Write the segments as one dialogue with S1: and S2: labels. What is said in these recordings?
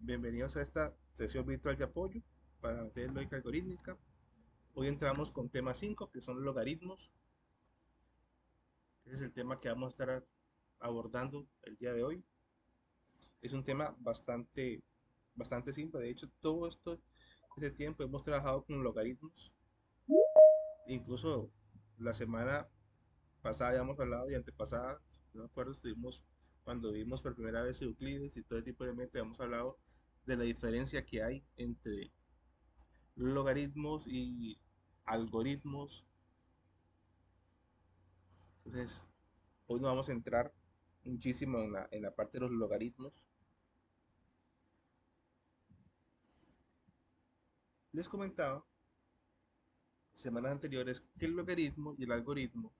S1: Bienvenidos a esta sesión virtual de apoyo para materia de lógica algorítmica. Hoy entramos con tema 5, que son logaritmos. Ese es el tema que vamos a estar abordando el día de hoy. Es un tema bastante simple. De hecho, este tiempo hemos trabajado con logaritmos. Incluso la semana pasada ya hemos hablado y antepasada, no me acuerdo, estuvimos cuando vimos por primera vez Euclides y todo el tipo de métodos, hemos hablado de la diferencia que hay entre logaritmos y algoritmos. Entonces, hoy nos vamos a entrar muchísimo en la parte de los logaritmos. Les comentaba semanas anteriores que el logaritmo y el algoritmo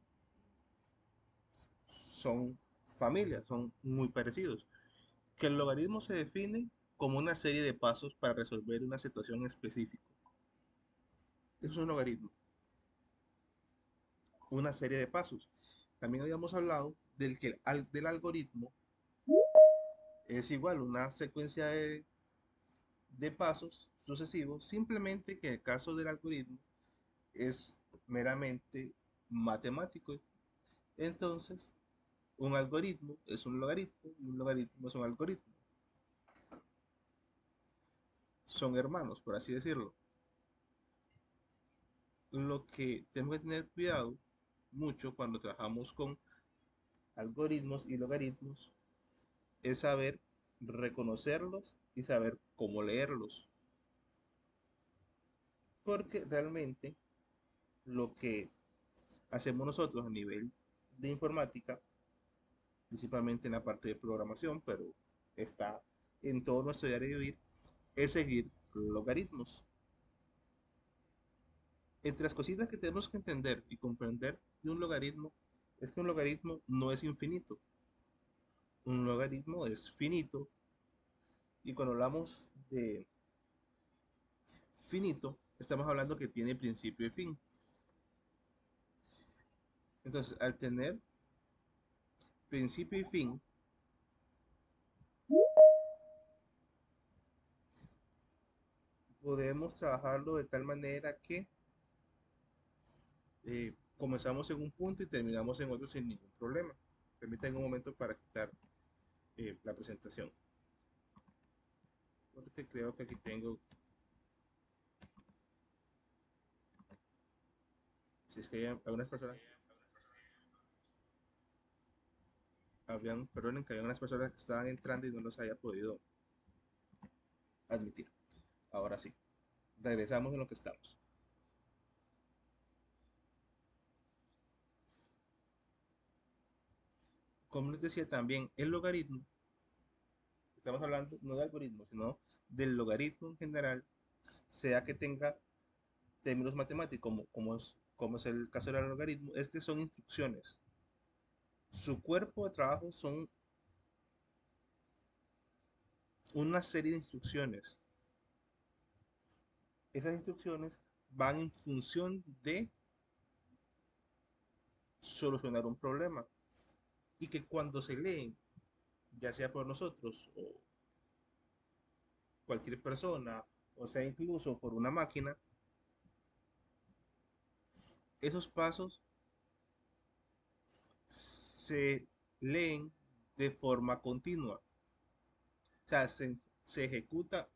S1: son familias, son muy parecidos. Que el logaritmo se define como una serie de pasos para resolver una situación específica. Eso es un logaritmo, una serie de pasos. También habíamos hablado del algoritmo es igual una secuencia de pasos sucesivos, simplemente que en el caso del algoritmo es meramente matemático. Entonces, un algoritmo es un logaritmo y un logaritmo es un algoritmo. Son hermanos, por así decirlo. Lo que tenemos que tener cuidado mucho cuando trabajamos con algoritmos y logaritmos es saber reconocerlos y saber cómo leerlos. Porque realmente lo que hacemos nosotros a nivel de informática, principalmente en la parte de programación, pero está en todo nuestro diario de vivir, es seguir logaritmos. Entre las cositas que tenemos que entender y comprender de un logaritmo es que un logaritmo no es infinito, un logaritmo es finito, y cuando hablamos de finito estamos hablando que tiene principio y fin. Entonces, al tener principio y fin, podemos trabajarlo de tal manera que comenzamos en un punto y terminamos en otro sin ningún problema. Permítanme un momento para quitar la presentación. Porque creo que aquí tengo, si es que hay algunas personas, perdonen que había unas personas que estaban entrando y no los haya podido admitir. Ahora sí, regresamos en lo que estamos. Como les decía también, el logaritmo, estamos hablando no de algoritmo, sino del logaritmo en general, sea que tenga términos matemáticos, como es el caso del logaritmo, es que son instrucciones. Su cuerpo de trabajo son una serie de instrucciones. Esas instrucciones van en función de solucionar un problema y que cuando se leen, ya sea por nosotros o cualquier persona, o sea incluso por una máquina, esos pasos se leen de forma continua. O sea, se ejecuta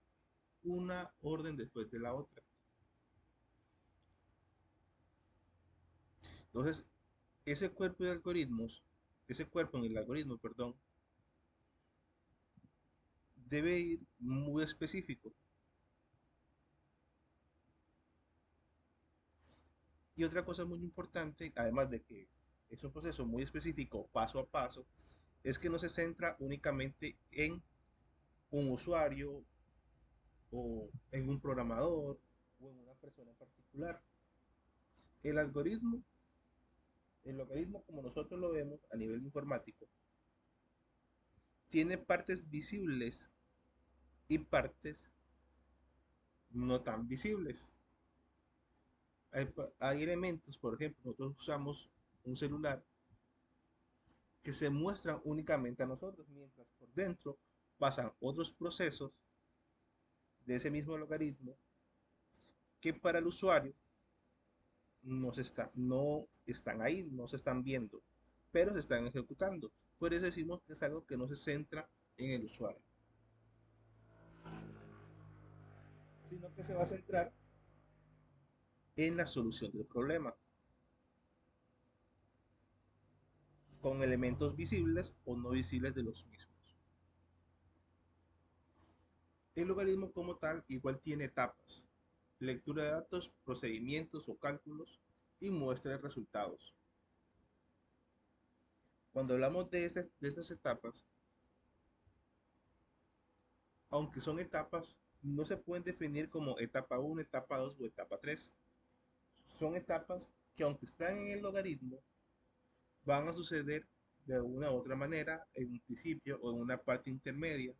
S1: una orden después de la otra. Entonces, ese cuerpo de algoritmos, ese cuerpo en el algoritmo, perdón, debe ir muy específico. Y otra cosa muy importante, además de que es un proceso muy específico, paso a paso, es que no se centra únicamente en un usuario o en un programador o en una persona en particular. El algoritmo, el logaritmo como nosotros lo vemos a nivel informático, tiene partes visibles y partes no tan visibles. Hay elementos, por ejemplo, nosotros usamos un celular que se muestran únicamente a nosotros, mientras por dentro pasan otros procesos de ese mismo logaritmo que para el usuario no están ahí, no se están viendo, pero se están ejecutando. Por eso decimos que es algo que no se centra en el usuario, sino que se va a centrar en la solución del problema, con elementos visibles o no visibles de los mismos. El logaritmo como tal igual tiene etapas: lectura de datos, procedimientos o cálculos y muestra de resultados. Cuando hablamos de estas etapas, aunque son etapas, no se pueden definir como etapa 1, etapa 2 o etapa 3. Son etapas que, aunque están en el logaritmo, van a suceder de una u otra manera en un principio o en una parte intermedia.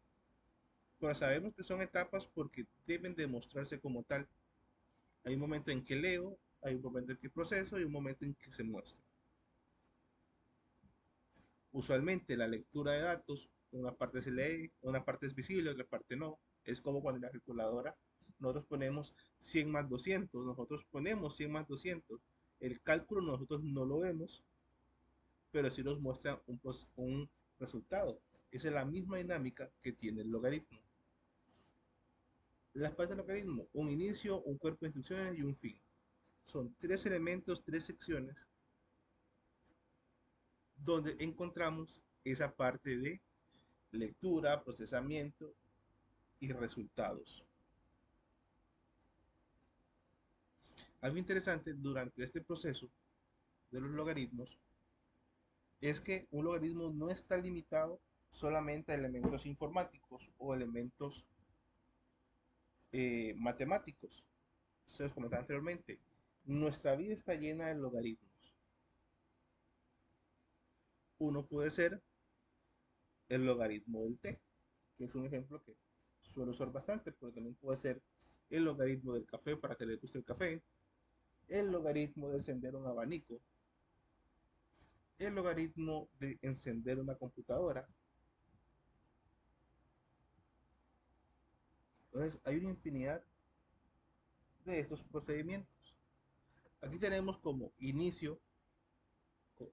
S1: Pero sabemos que son etapas porque deben demostrarse como tal. Hay un momento en que leo, hay un momento en que proceso y un momento en que se muestra. Usualmente la lectura de datos, una parte se lee, una parte es visible, otra parte no. Es como cuando en la calculadora nosotros ponemos 100 más 200, nosotros ponemos 100 más 200. El cálculo nosotros no lo vemos, pero sí nos muestra un resultado. Esa es la misma dinámica que tiene el logaritmo. Las partes del logaritmo: un inicio, un cuerpo de instrucciones y un fin. Son tres elementos, tres secciones donde encontramos esa parte de lectura, procesamiento y resultados. Algo interesante durante este proceso de los logaritmos es que un logaritmo no está limitado solamente a elementos informáticos o elementos matemáticos. Se los comentaba anteriormente. Nuestra vida está llena de logaritmos. Uno puede ser el logaritmo del t, que es un ejemplo que suelo usar bastante, pero también puede ser el logaritmo del café para que le guste el café, el logaritmo de encender un abanico, el logaritmo de encender una computadora. Entonces, hay una infinidad de estos procedimientos. Aquí tenemos como inicio,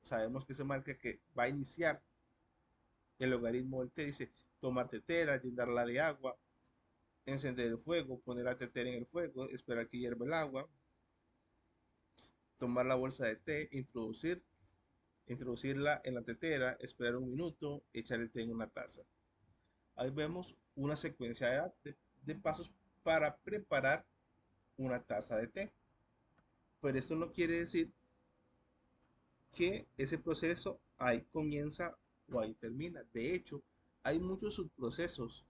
S1: sabemos que se marca que va a iniciar el logaritmo del T, dice tomar tetera, llenarla de agua, encender el fuego, poner la tetera en el fuego, esperar que hierva el agua, tomar la bolsa de té, introducirla en la tetera, esperar un minuto, echar el té en una taza. Ahí vemos una secuencia de pasos para preparar una taza de té. Pero esto no quiere decir que ese proceso ahí comienza o ahí termina. De hecho, hay muchos subprocesos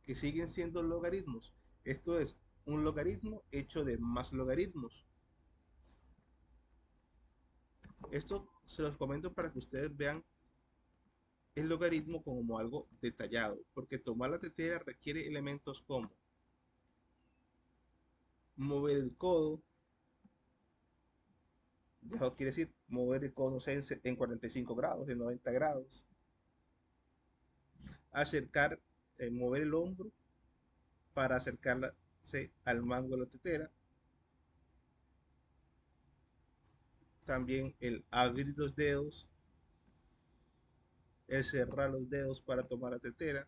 S1: que siguen siendo logaritmos. Esto es un logaritmo hecho de más logaritmos. Esto se los comento para que ustedes vean el logaritmo como algo detallado, porque tomar la tetera requiere elementos como mover el codo, eso quiere decir mover el codo, no sé, en 45 grados, en 90 grados, acercar, mover el hombro para acercarse al mango de la tetera, también el abrir los dedos, el cerrar los dedos para tomar la tetera.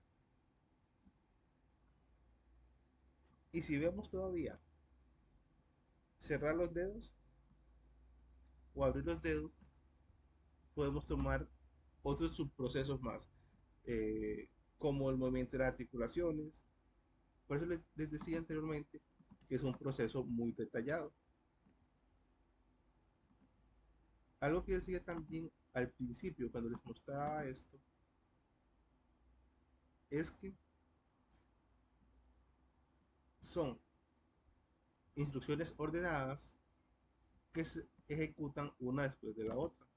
S1: Y si vemos todavía cerrar los dedos o abrir los dedos, podemos tomar otros subprocesos más, eh, como el movimiento de las articulaciones. Por eso les decía anteriormente que es un proceso muy detallado. Algo que decía también al principio cuando les mostraba esto es que son instrucciones ordenadas que se ejecutan una después de la otra.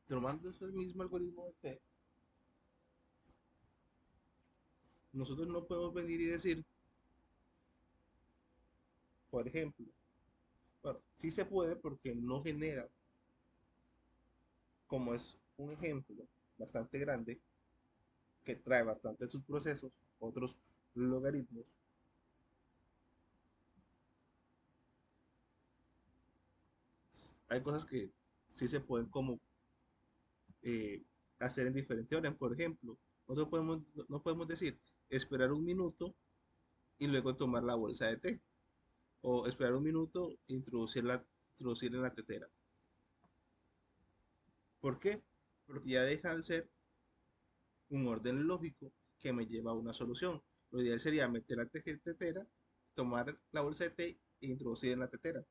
S1: Tomando el mismo algoritmo de T, nosotros no podemos venir y decir, por ejemplo, bueno, sí se puede porque no genera, como es un ejemplo bastante grande, que trae bastantes subprocesos, otros logaritmos, hay cosas que sí se pueden como eh, hacer en diferentes orden. Por ejemplo, no podemos decir esperar un minuto y luego tomar la bolsa de té. O esperar un minuto e introducir en la tetera. ¿Por qué? Porque ya deja de ser un orden lógico que me lleva a una solución. Lo ideal sería meter la tetera, tomar la bolsa de té e introducir en la tetera.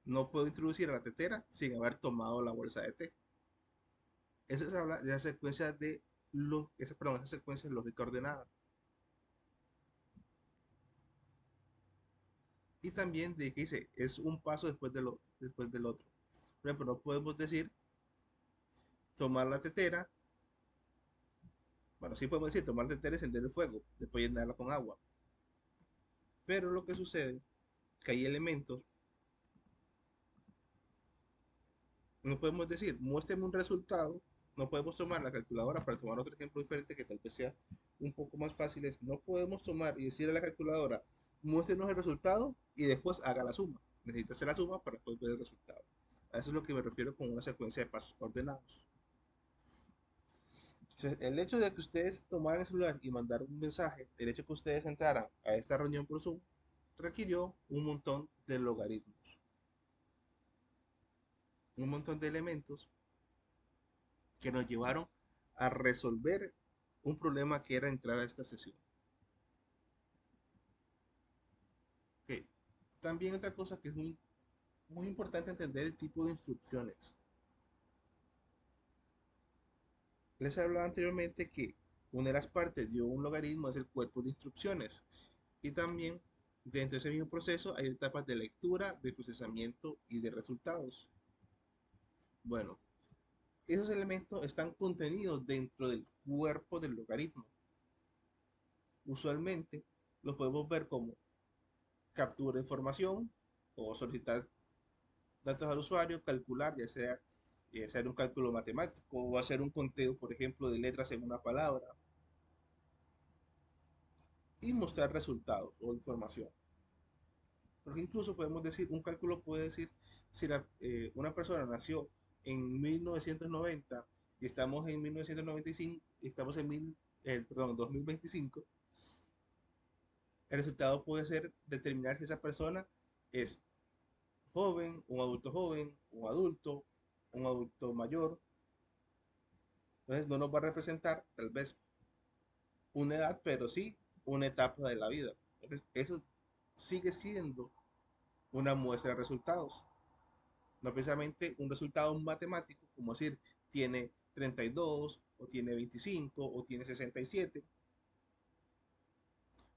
S1: No puedo introducir a la tetera sin haber tomado la bolsa de té. Eso se habla de la secuencia de esa secuencia lógica ordenada. Y también de que dice, es un paso después del otro. Por ejemplo, no podemos decir tomar la tetera. Bueno, sí podemos decir tomar la tetera y encender el fuego, después llenarla con agua. Pero lo que sucede es que hay elementos, no podemos decir, muéstrame un resultado, no podemos tomar la calculadora para tomar otro ejemplo diferente que tal vez sea un poco más fácil. No podemos tomar y decirle a la calculadora, muéstrenos el resultado y después haga la suma. Necesita hacer la suma para poder ver el resultado. A eso es lo que me refiero con una secuencia de pasos ordenados. Entonces, el hecho de que ustedes tomaran el celular y mandaran un mensaje, el hecho de que ustedes entraran a esta reunión por Zoom, requirió un montón de logaritmos, un montón de elementos que nos llevaron a resolver un problema que era entrar a esta sesión. Okay. También otra cosa que es muy importante entender el tipo de instrucciones. Les hablaba anteriormente que una de las partes de un logaritmo es el cuerpo de instrucciones y también dentro de ese mismo proceso hay etapas de lectura, de procesamiento y de resultados. Bueno, esos elementos están contenidos dentro del cuerpo del logaritmo. Usualmente los podemos ver como captura de información o solicitar datos al usuario, calcular, ya sea hacer un cálculo matemático o hacer un conteo, por ejemplo, de letras en una palabra y mostrar resultados o información. Porque incluso podemos decir, un cálculo puede decir si una persona nació en 1990 y estamos en 1995, y estamos en 2025, el resultado puede ser determinar si esa persona es joven, un adulto mayor. Entonces no nos va a representar tal vez una edad, pero sí una etapa de la vida. Entonces, eso sigue siendo una muestra de resultados, no precisamente un resultado matemático, como decir, tiene 32 o tiene 25 o tiene 67,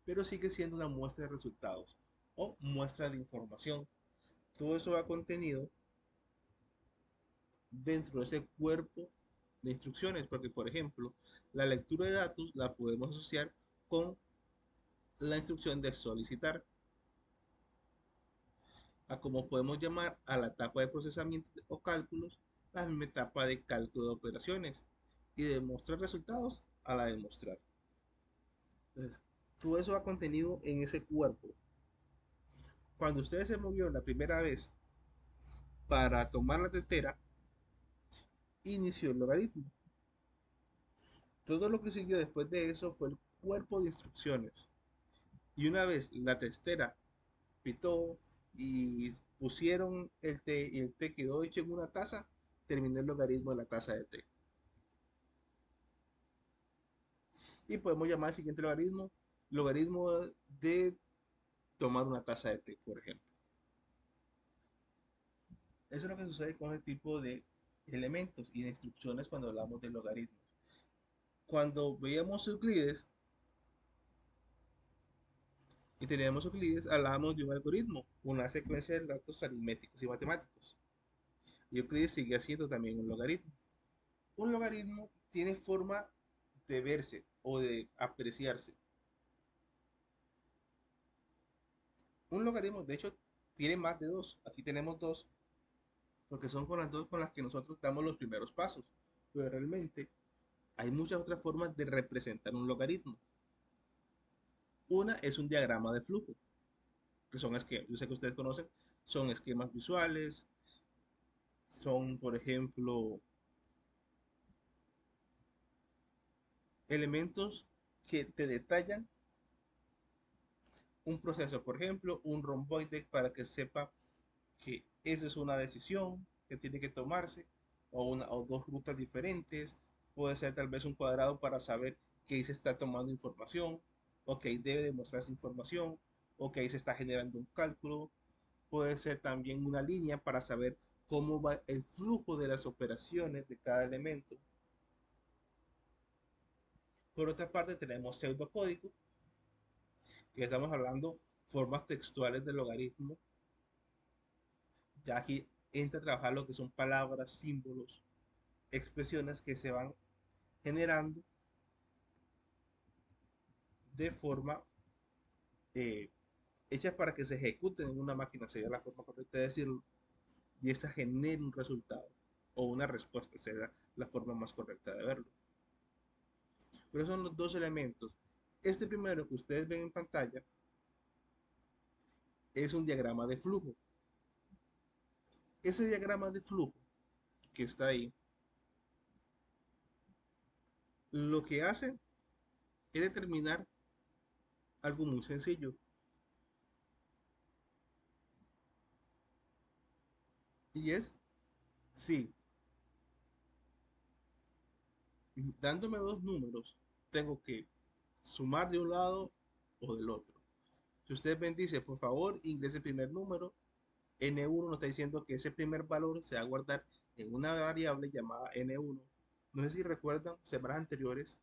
S1: pero sigue siendo una muestra de resultados o muestra de información. Todo eso va contenido dentro de ese cuerpo de instrucciones, porque por ejemplo, la lectura de datos la podemos asociar con la instrucción de solicitar, a como podemos llamar a la etapa de procesamiento o cálculos, la misma etapa de cálculo de operaciones y de mostrar resultados a la de mostrar. Entonces, todo eso va contenido en ese cuerpo. Cuando ustedes se movieron la primera vez para tomar la tetera, inició el logaritmo. Todo lo que siguió después de eso fue el cuerpo de instrucciones. Y una vez la testera pitó y pusieron el té y el té quedó hecho en una taza, terminó el logaritmo de la taza de té. Y podemos llamar al siguiente logaritmo de tomar una taza de té, por ejemplo. Eso es lo que sucede con el tipo de elementos y de instrucciones cuando hablamos de logaritmos. Cuando veíamos Euclides y teníamos Euclides, hablábamos de un algoritmo, una secuencia de datos aritméticos y matemáticos. Y Euclides sigue siendo también un logaritmo. Un logaritmo tiene forma de verse o de apreciarse. Un logaritmo, de hecho, tiene más de dos. Aquí tenemos dos, porque son con las dos con las que nosotros damos los primeros pasos. Pero realmente Hay muchas otras formas de representar un logaritmo. Una es un diagrama de flujo, que son esquemas, yo sé que ustedes conocen, son esquemas visuales, son, por ejemplo, elementos que te detallan un proceso, por ejemplo, un romboide para que sepa que esa es una decisión que tiene que tomarse, o dos rutas diferentes, puede ser tal vez un cuadrado para saber que ahí se está tomando información, o que ahí debe demostrarse información, o que ahí se está generando un cálculo, puede ser también una línea para saber cómo va el flujo de las operaciones de cada elemento. Por otra parte tenemos pseudocódigo, que estamos hablando formas textuales del logaritmo. Ya aquí entra a trabajar lo que son palabras, símbolos, expresiones que se van generando de forma eh, hechas para que se ejecuten en una máquina, sería la forma correcta de decirlo, y esta genera un resultado o una respuesta, sería la forma más correcta de verlo. Pero son los dos elementos. Este primero que ustedes ven en pantalla es un diagrama de flujo. Ese diagrama de flujo que está ahí, lo que hace es determinar algo muy sencillo. Y es si dándome dos números, tengo que sumar de un lado o del otro. Si ustedes ven, dice, por favor, ingrese el primer número. N1 nos está diciendo que ese primer valor se va a guardar en una variable llamada N1. No sé si recuerdan semanas anteriores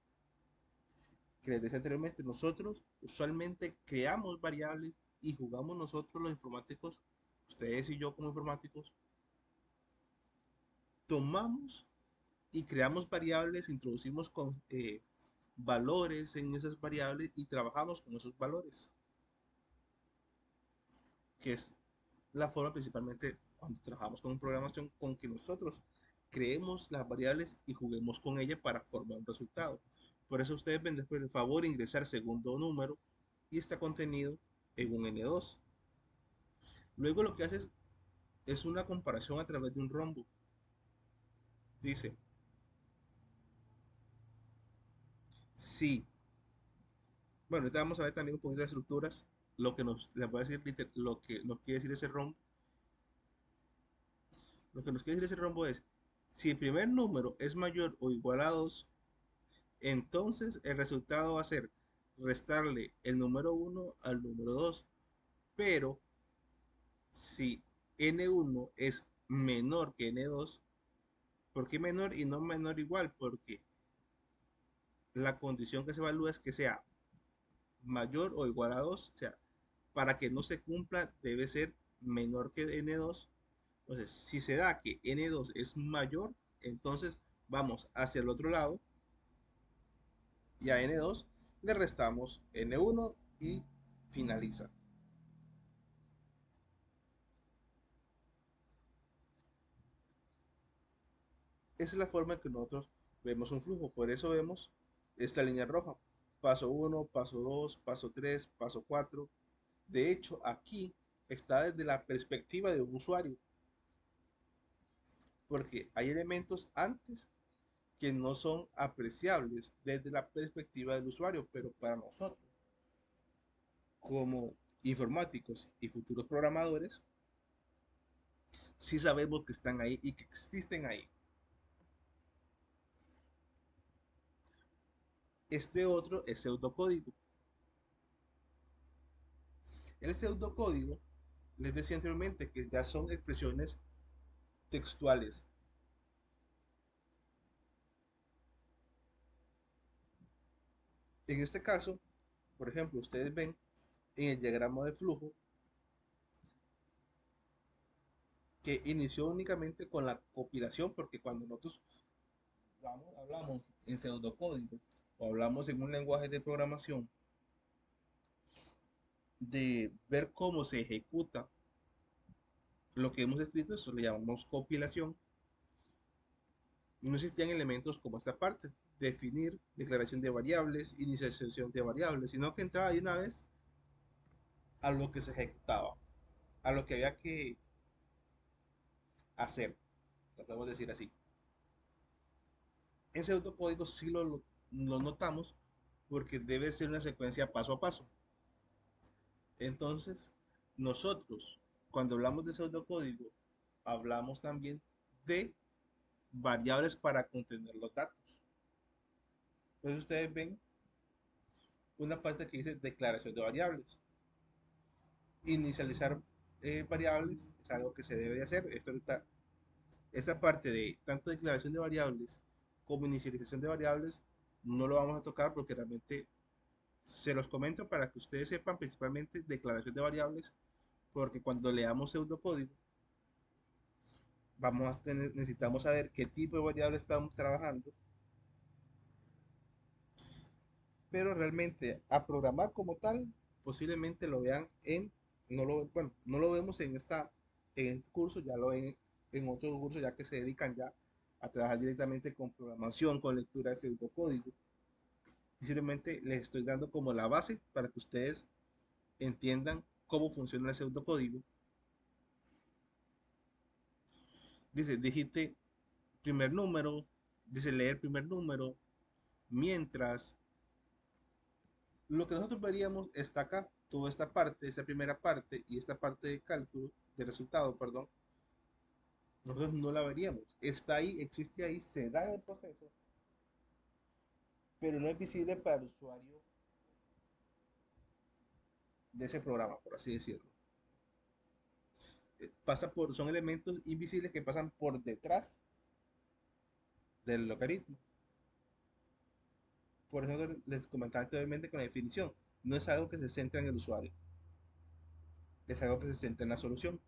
S1: que les decía anteriormente, nosotros usualmente creamos variables y jugamos nosotros los informáticos, ustedes y yo como informáticos, tomamos y creamos variables, introducimos valores en esas variables y trabajamos con esos valores, que es la forma principalmente cuando trabajamos con programación, con que nosotros creemos las variables y juguemos con ellas para formar un resultado. Por eso ustedes ven después el favor ingresar segundo número y está contenido en un N2. Luego lo que hace es una comparación a través de un rombo. Dice, si, bueno, ahorita vamos a ver también un poquito de estructuras, lo que nos, les voy a decir, lo que nos quiere decir ese rombo. Lo que nos quiere decir ese rombo es, si el primer número es mayor o igual a 2, entonces el resultado va a ser restarle el número 1 al número 2. Pero si n1 es menor que n2, ¿por qué menor y no menor igual? Porque la condición que se evalúa es que sea mayor o igual a 2. O sea, para que no se cumpla debe ser menor que n2. Entonces, si se da que n2 es mayor, entonces vamos hacia el otro lado y a n2 le restamos n1 y finaliza. Esa es la forma en que nosotros vemos un flujo. Por eso vemos esta línea roja. Paso 1, paso 2, paso 3, paso 4. De hecho, aquí está desde la perspectiva de un usuario, porque hay elementos antes que no son apreciables desde la perspectiva del usuario, pero para nosotros, como informáticos y futuros programadores, sí sabemos que están ahí y que existen ahí. Este otro es pseudocódigo. El pseudocódigo, les decía anteriormente, que ya son expresiones textuales. En este caso, por ejemplo, ustedes ven en el diagrama de flujo que inició únicamente con la compilación, porque cuando nosotros hablamos en pseudocódigo o hablamos en un lenguaje de programación, de ver cómo se ejecuta lo que hemos escrito, eso le llamamos compilación. no existían elementos como esta parte, definir, declaración de variables, inicialización de variables, sino que entraba de una vez a lo que se ejecutaba, a lo que había que hacer, lo podemos decir así. En pseudocódigo sí lo notamos porque debe ser una secuencia paso a paso. Entonces, nosotros, cuando hablamos de pseudocódigo, hablamos también de variables para contener los datos. Entonces ustedes ven una parte que dice declaración de variables. Inicializar variables es algo que se debe de hacer. Esta parte de tanto declaración de variables como inicialización de variables no lo vamos a tocar porque realmente se los comento para que ustedes sepan principalmente declaración de variables, porque cuando leamos pseudocódigo necesitamos saber qué tipo de variable estamos trabajando, pero realmente a programar como tal, posiblemente lo vean bueno, no lo vemos en este curso, ya lo ven en otros cursos ya que se dedican ya a trabajar directamente con programación, con lectura de pseudocódigo. Y simplemente les estoy dando como la base para que ustedes entiendan cómo funciona el pseudocódigo. Dice, digite primer número, dice leer primer número, mientras lo que nosotros veríamos está acá, toda esta parte, esta primera parte y esta parte de cálculo, de resultado, perdón, nosotros no la veríamos. Está ahí, existe ahí, se da en el proceso, pero no es visible para el usuario de ese programa, por así decirlo. Son elementos invisibles que pasan por detrás del logaritmo. Por eso les comentaba anteriormente con la definición. No es algo que se centra en el usuario, es algo que se centra en la solución.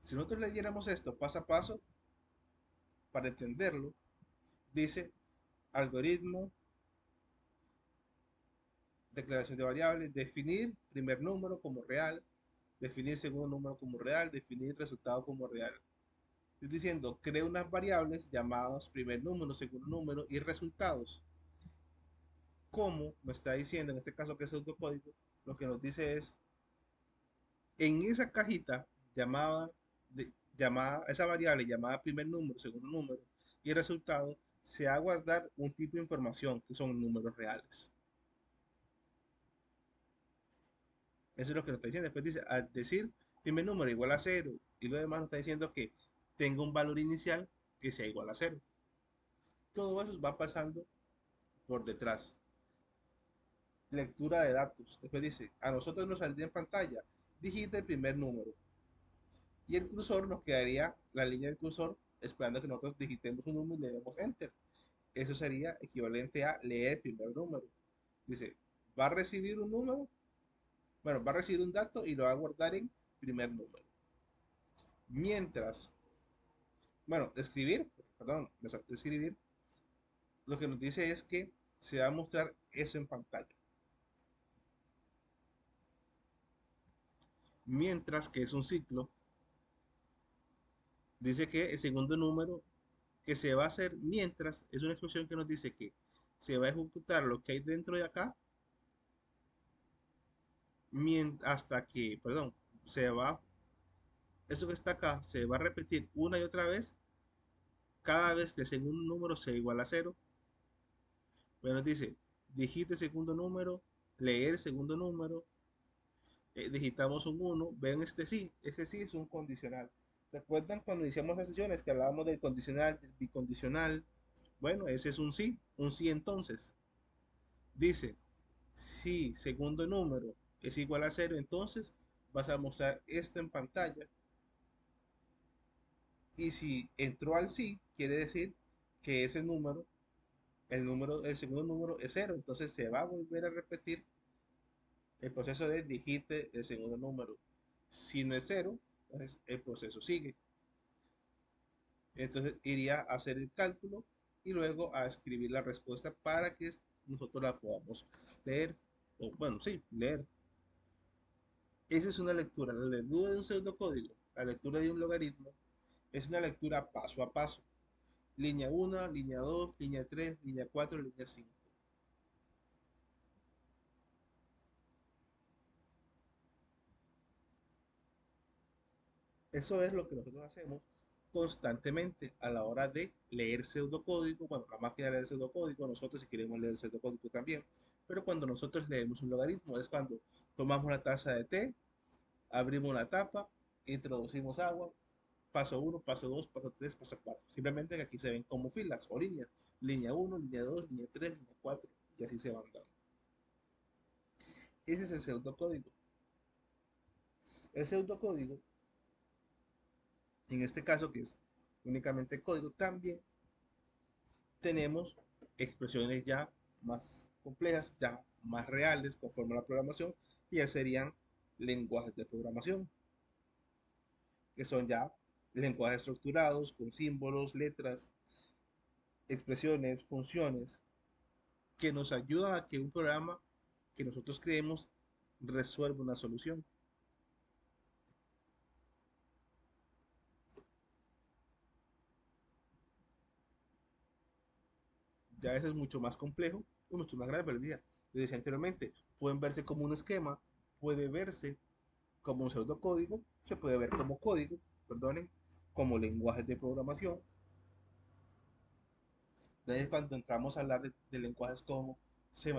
S1: Si nosotros leyéramos esto paso a paso, para entenderlo, dice algoritmo, declaración de variables, definir primer número como real, definir segundo número como real, definir resultado como real. Estoy diciendo, crea unas variables llamadas primer número, segundo número y resultados. Como me está diciendo en este caso que es autocódigo, lo que nos dice es, en esa cajita llamada, esa variable llamada primer número, segundo número y resultado, se va a guardar un tipo de información que son números reales. Eso es lo que nos está diciendo. Después dice, al decir primer número igual a cero y lo demás nos está diciendo que tenga un valor inicial que sea igual a cero. Todo eso va pasando por detrás. Lectura de datos. Después dice, a nosotros nos saldría en pantalla, digita el primer número. Y el cursor nos quedaría, la línea del cursor, esperando que nosotros digitemos un número y le demos enter. Eso sería equivalente a leer el primer número. Dice, va a recibir un número, bueno, va a recibir un dato y lo va a guardar en primer número. Mientras, bueno, escribir, perdón, me salté escribir, lo que nos dice es que se va a mostrar eso en pantalla. Mientras que es un ciclo, dice que el segundo número que se va a hacer mientras es una expresión que nos dice que se va a ejecutar lo que hay dentro de acá hasta que, perdón, se va, eso que está acá se va a repetir una y otra vez cada vez que el segundo número sea igual a cero. Bueno, dice, digite segundo número, leer segundo número, digitamos un uno, ven este sí es un condicional. ¿Recuerdan cuando iniciamos las sesiones que hablábamos del condicional, del bicondicional? Bueno, ese es un sí entonces. Dice, si segundo número es igual a cero, entonces vas a mostrar esto en pantalla. Y si entró al sí, quiere decir que ese número, el segundo número es cero. Entonces se va a volver a repetir el proceso de digite el segundo número. Si no es cero, entonces el proceso sigue. Entonces iría a hacer el cálculo y luego a escribir la respuesta para que nosotros la podamos leer. O bueno, sí, leer. Esa es una lectura. La lectura de un pseudocódigo, la lectura de un logaritmo, Es una lectura paso a paso. Línea uno, línea 2, línea 3, línea 4, línea 5. Eso es lo que nosotros hacemos constantemente a la hora de leer pseudocódigo. Bueno, la máquina lee el pseudocódigo, nosotros si queremos leer el pseudocódigo también. Pero cuando nosotros leemos un logaritmo es cuando tomamos una taza de té, abrimos la tapa, introducimos agua, paso uno, paso 2, paso 3, paso 4. Simplemente que aquí se ven como filas o líneas. Línea uno, línea 2, línea 3, línea 4 y así se van dando. Ese es el pseudocódigo. El pseudocódigo, en este caso que es únicamente código, también tenemos expresiones ya más complejas, ya más reales conforme a la programación, y ya serían lenguajes de programación, que son ya lenguajes estructurados con símbolos, letras, expresiones, funciones, que nos ayudan a que un programa que nosotros creemos resuelva una solución. Ya eso es mucho más complejo y mucho más grave, pero ya, les decía anteriormente, pueden verse como un esquema, puede verse como un pseudocódigo, se puede ver como código, perdonen, como lenguajes de programación. Entonces, cuando entramos a hablar de lenguajes como C++,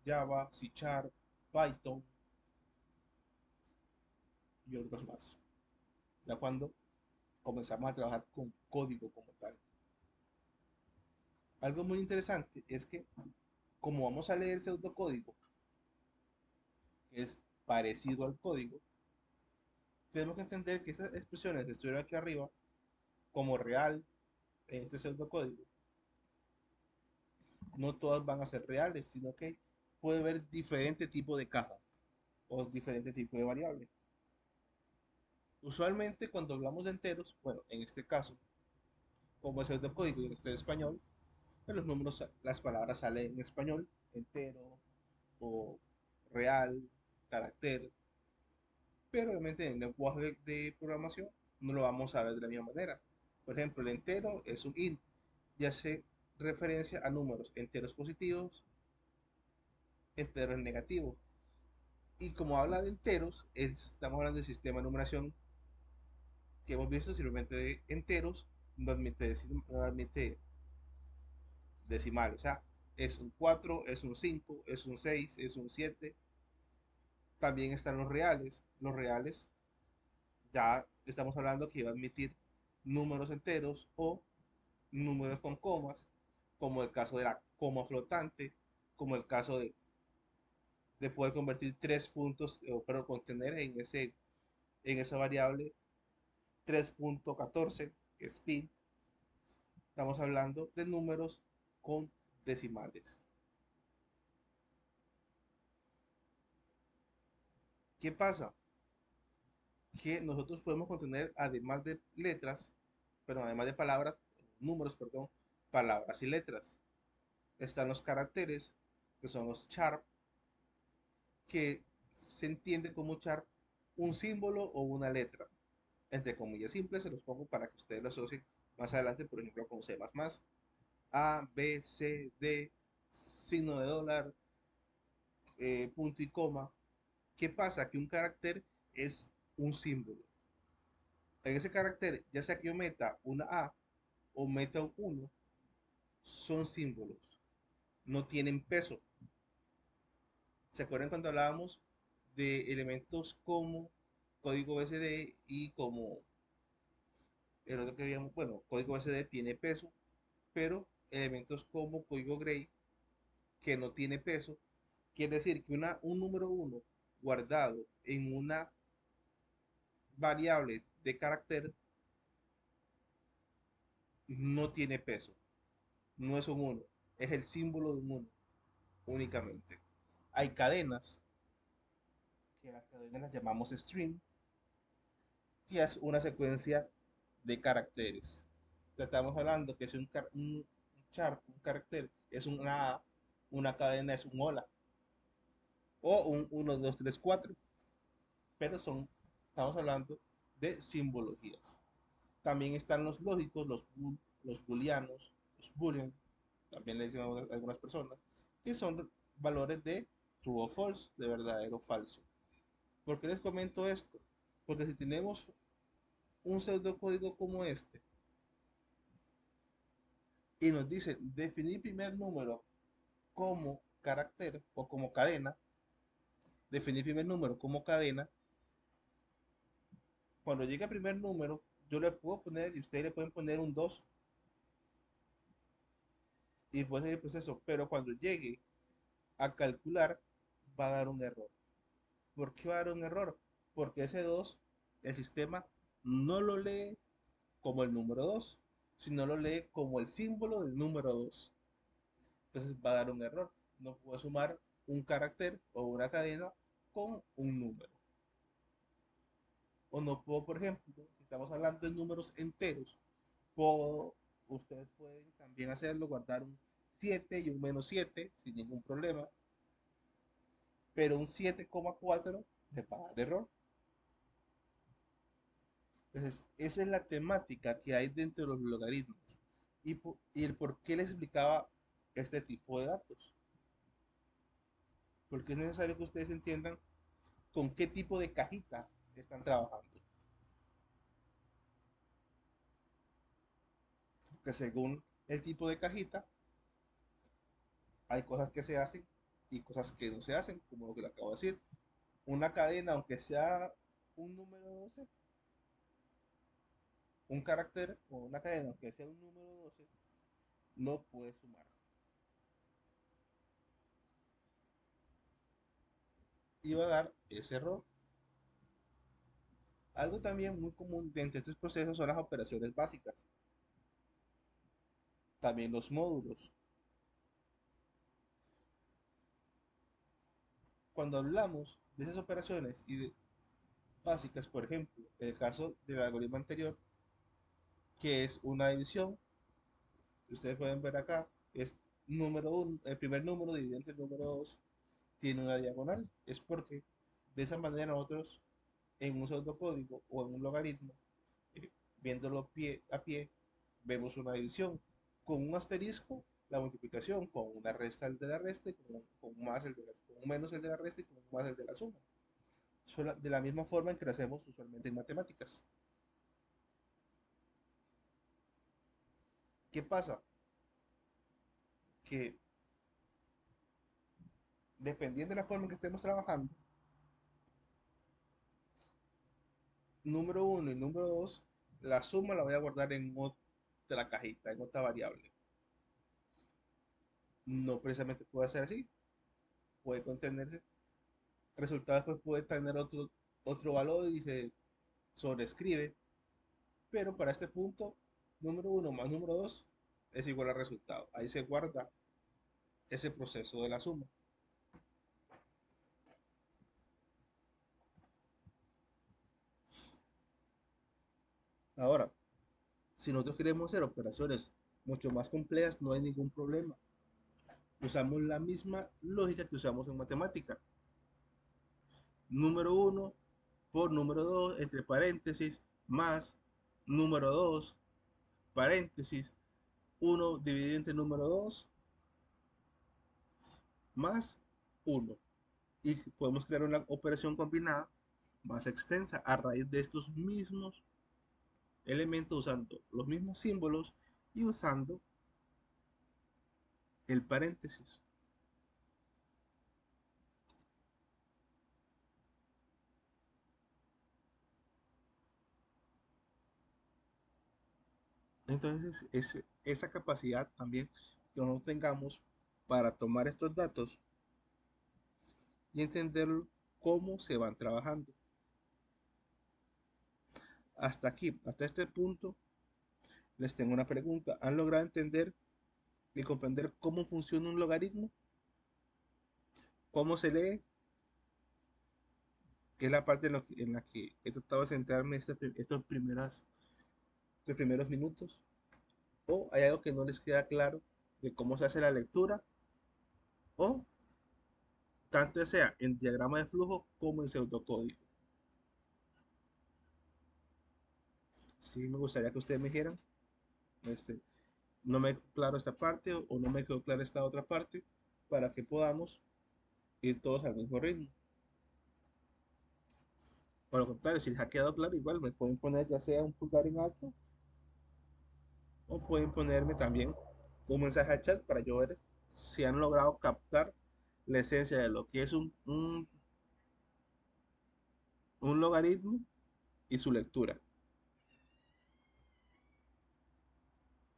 S1: Java, C Sharp, Python y otros más. Ya cuando comenzamos a trabajar con código como tal. Algo muy interesante es que como vamos a leer pseudocódigo, que es parecido al código, tenemos que entender que esas expresiones que estuvieron aquí arriba, como real en este pseudocódigo, no todas van a ser reales, sino que puede haber diferente tipo de caja o diferente tipo de variable. Usualmente cuando hablamos de enteros, bueno, en este caso, como es pseudocódigo y en este español, en los números, las palabras salen en español, entero o real, carácter, pero obviamente en el lenguaje de programación no lo vamos a ver de la misma manera. Por ejemplo, el entero es un int y hace referencia a números enteros positivos, enteros negativos. Y como habla de enteros, estamos hablando del sistema de numeración que hemos visto simplemente de enteros, no admite decimales. O sea, es un 4, es un 5, es un 6, es un 7. También están los reales. Los reales ya estamos hablando que iba a admitir números enteros o números con comas, como el caso de la coma flotante, como el caso de poder convertir tres puntos, pero contener en esa variable 3.14, que es pi. Estamos hablando de números con decimales. ¿Qué pasa? Que nosotros podemos contener, además de letras, pero además de palabras, números, perdón, palabras y letras. Están los caracteres, que son los char, que se entiende como char un símbolo o una letra. Entre comillas simples, se los pongo para que ustedes lo asocien más adelante, por ejemplo, con C++, A, B, C, D, signo de dólar, punto y coma. ¿Qué pasa? Que un carácter es un símbolo. En ese carácter, ya sea que yo meta una A o meta un 1, son símbolos, no tienen peso. ¿Se acuerdan cuando hablábamos de elementos como código BSD y como el otro que habíamos? Bueno, código BSD tiene peso, pero elementos como código Gray, que no tiene peso, quiere decir que un número uno guardado en una variable de carácter no tiene peso, no es un uno, es el símbolo de un uno únicamente. Hay cadenas, que las cadenas las llamamos string, y es una secuencia de caracteres. Estamos hablando que es un char, un carácter, es una A, una cadena es un hola, o un 1, 2, 3, 4, pero estamos hablando de simbologías. También están los lógicos, los booleanos, los boolean, también le dicen a algunas personas, que son valores de true o false, de verdadero o falso. ¿Por qué les comento esto? Porque si tenemos un pseudocódigo como este y nos dice definir primer número como carácter o como cadena, definir primer número como cadena, cuando llegue el primer número, yo le puedo poner y ustedes le pueden poner un 2 y puede ser el proceso, pero cuando llegue a calcular va a dar un error. ¿Por qué va a dar un error? Porque ese 2 el sistema no lo lee como el número 2 sino lo lee como el símbolo del número 2. Entonces va a dar un error. No puedo sumar un carácter o una cadena con un número. O no puedo, por ejemplo, si estamos hablando de números enteros, puedo, ustedes pueden también hacerlo, guardar un 7 y un -7 sin ningún problema, pero un 7,4 le va a dar error. Entonces, esa es la temática que hay dentro de los logaritmos y el por qué les explicaba este tipo de datos. Porque es necesario que ustedes entiendan con qué tipo de cajita están trabajando. Porque según el tipo de cajita, hay cosas que se hacen y cosas que no se hacen, como lo que le acabo de decir. Una cadena, aunque sea un número 12, un carácter o una cadena, aunque sea un número 12, no puede sumar. Y va a dar ese error. Algo también muy común dentro de estos procesos son las operaciones básicas. También los módulos. Cuando hablamos de esas operaciones básicas, por ejemplo, en el caso del algoritmo anterior, que es una división, ustedes pueden ver acá, es número 1, el primer número dividido entre el número 2 tiene una diagonal. Es porque de esa manera nosotros en un pseudocódigo o en un logaritmo, eh, viéndolo pie a pie, vemos una división. Con un asterisco, la multiplicación, con una resta el de la resta, y con un menos el de la resta y con un más el de la suma. De la misma forma en que lo hacemos usualmente en matemáticas. ¿Qué pasa? Que dependiendo de la forma en que estemos trabajando, número uno y número 2 la suma la voy a guardar en otra cajita, en otra variable. No precisamente puede ser así, puede contenerse. Resultados pues puede tener otro valor y se sobrescribe, pero para este punto, número uno más número 2 es igual al resultado. Ahí se guarda ese proceso de la suma. Ahora, si nosotros queremos hacer operaciones mucho más complejas, no hay ningún problema. Usamos la misma lógica que usamos en matemática. Número uno por número 2 entre paréntesis más número 2 paréntesis uno dividido entre número 2 más uno. Y podemos crear una operación combinada más extensa a raíz de estos mismos elementos, usando los mismos símbolos y usando el paréntesis. Entonces, esa capacidad también que nosotros tengamos para tomar estos datos y entender cómo se van trabajando. Hasta aquí, hasta este punto, les tengo una pregunta. ¿Han logrado entender y comprender cómo funciona un logaritmo? ¿Cómo se lee? Que es la parte en la que he tratado de centrarme estos primeros minutos. ¿O hay algo que no les queda claro de cómo se hace la lectura? O tanto sea en diagrama de flujo como en pseudocódigo. Sí, me gustaría que ustedes me dijeran, este, no me quedó claro esta parte o no me quedó clara esta otra parte, para que podamos ir todos al mismo ritmo. Por lo contrario, si les ha quedado claro, igual me pueden poner ya sea un pulgar en alto o pueden ponerme también un mensaje al chat para yo ver si han logrado captar la esencia de lo que es un logaritmo y su lectura,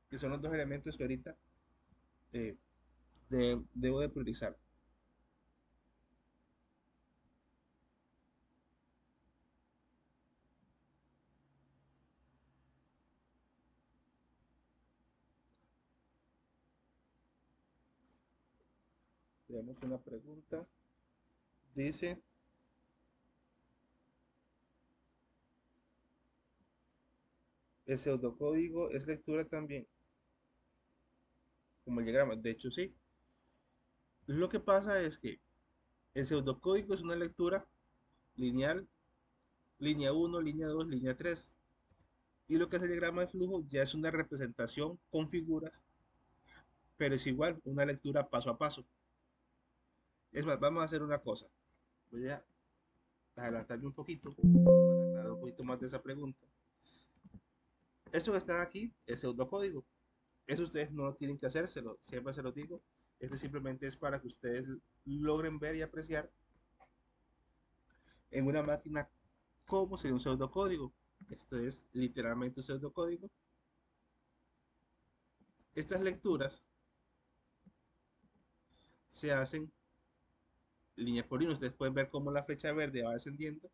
S1: que son los dos elementos que ahorita eh, debo de priorizar. Tenemos una pregunta. Dice, ¿el pseudocódigo es lectura también como el diagrama? De hecho, sí. Lo que pasa es que el pseudocódigo es una lectura lineal, línea uno, línea 2, línea 3. Y lo que es el diagrama de flujo ya es una representación con figuras, pero es igual, una lectura paso a paso. Es más, vamos a hacer una cosa. Voy a adelantarme un poquito para aclarar un poquito más de esa pregunta. Esto que está aquí es pseudocódigo. Eso ustedes no lo tienen que hacérselo, siempre se lo digo. Este simplemente es para que ustedes logren ver y apreciar en una máquina cómo sería un pseudocódigo. Esto es literalmente un pseudocódigo. Estas lecturas se hacen línea por línea. Ustedes pueden ver cómo la flecha verde va descendiendo.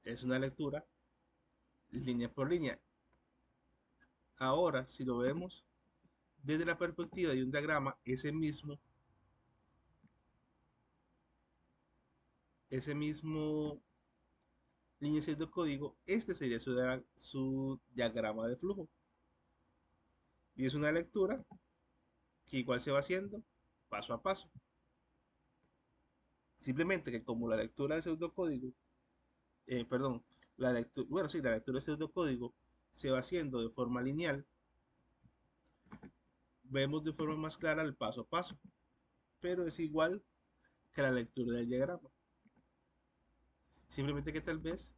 S1: Es una lectura línea por línea. Ahora, si lo vemos desde la perspectiva de un diagrama, ese mismo línea 6 de código, este sería su diagrama de flujo. Y es una lectura que igual se va haciendo paso a paso. Simplemente que como la lectura del pseudocódigo, perdón, la lectura, bueno, sí, la lectura del pseudocódigo se va haciendo de forma lineal, vemos de forma más clara el paso a paso, pero es igual que la lectura del diagrama. Simplemente que tal vez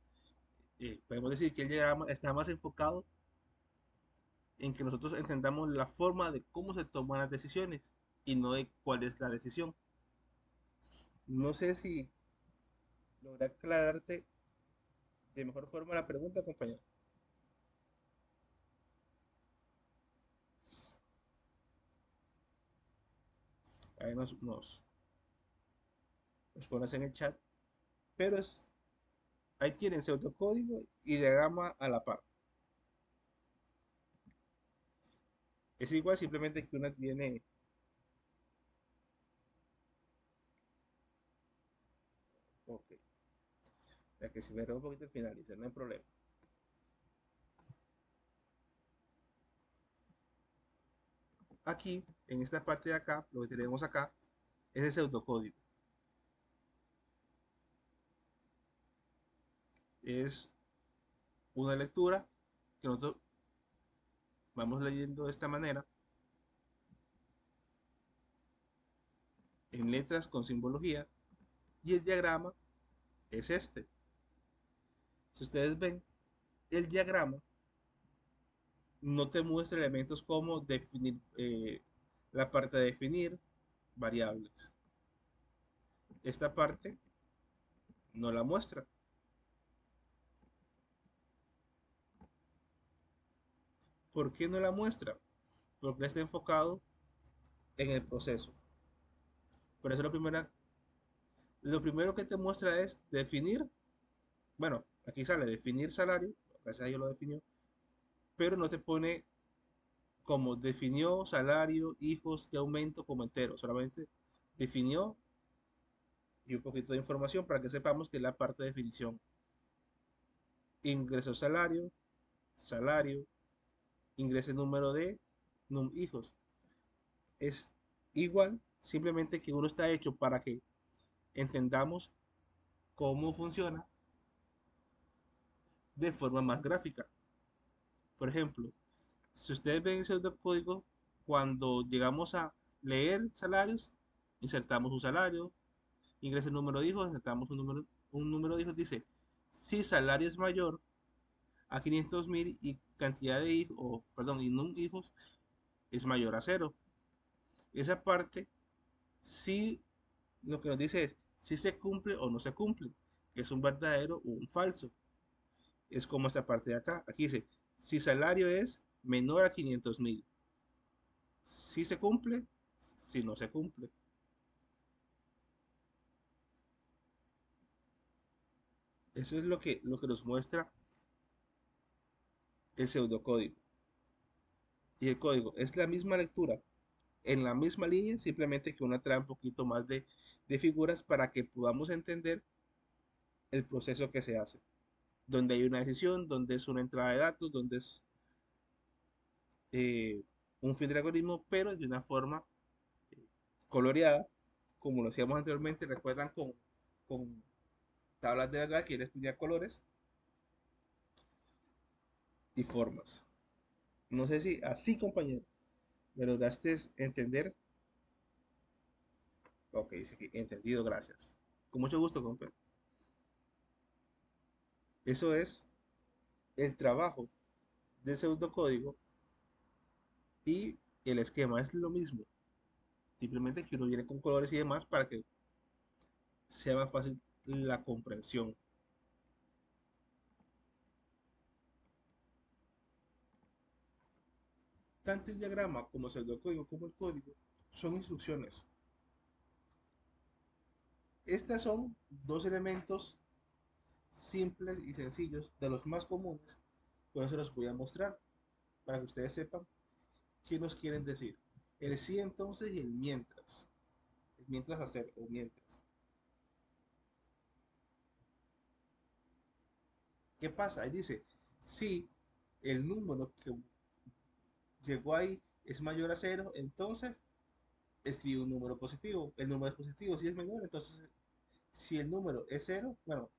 S1: podemos decir que el diagrama está más enfocado en que nosotros entendamos la forma de cómo se toman las decisiones y no de cuál es la decisión. No sé si logré aclararte de mejor forma la pregunta, compañero. Ahí nos pones en el chat, pero ahí tienen pseudocódigo y diagrama a la par. Es igual, simplemente que una tiene. Ok, ya que si me un poquito el final, dice, no hay problema. Aquí, en esta parte de acá, lo que tenemos acá es el pseudocódigo. Es una lectura que nosotros vamos leyendo de esta manera, en letras con simbología, y el diagrama es este. Si ustedes ven, el diagrama no te muestra elementos como definir, la parte de definir variables. Esta parte no la muestra. ¿Por qué no la muestra? Porque está enfocado en el proceso. Por eso lo primero que te muestra es definir, bueno, aquí sale definir salario, gracias a Dios lo definió, pero no te pone como definió salario, hijos, qué aumento como entero, solamente definió y un poquito de información para que sepamos que es la parte de definición. Ingreso salario, salario, ingreso número de hijos. Es igual, simplemente que uno está hecho para que entendamos cómo funciona de forma más gráfica. Por ejemplo, si ustedes ven el pseudocódigo, cuando llegamos a leer salarios, insertamos un salario, ingresa el número de hijos, insertamos un número de hijos, dice, si salario es mayor a 500.000 y cantidad de hijos, o, perdón, y hijos es mayor a cero. Esa parte, sí, lo que nos dice es si se cumple o no se cumple, que es un verdadero o un falso. Es como esta parte de acá. Aquí dice, si salario es menor a 500.000, si se cumple, si no se cumple. Eso es lo que nos muestra el pseudocódigo. Y el código es la misma lectura, en la misma línea, simplemente que una trae un poquito más de figuras para que podamos entender el proceso que se hace. Donde hay una decisión, donde es una entrada de datos, donde es eh, un fin de algoritmo, pero de una forma coloreada, como lo hacíamos anteriormente, recuerdan con tablas de verdad que les ponía colores y formas. No sé si así, compañero, me lograste entender. Ok, dice que entendido, gracias. Con mucho gusto, compañero. Eso es el trabajo del pseudocódigo y el esquema es lo mismo. Simplemente que uno viene con colores y demás para que sea más fácil la comprensión. Tanto el diagrama como el pseudocódigo como el código son instrucciones. Estas son dos elementos simples y sencillos, de los más comunes, por eso los voy a mostrar, para que ustedes sepan qué nos quieren decir. El sí entonces y el mientras. El mientras hacer o mientras. ¿Qué pasa? Ahí dice, si el número que llegó ahí es mayor a cero, entonces escribe un número positivo. El número es positivo. Si es menor, entonces si el número es cero, bueno,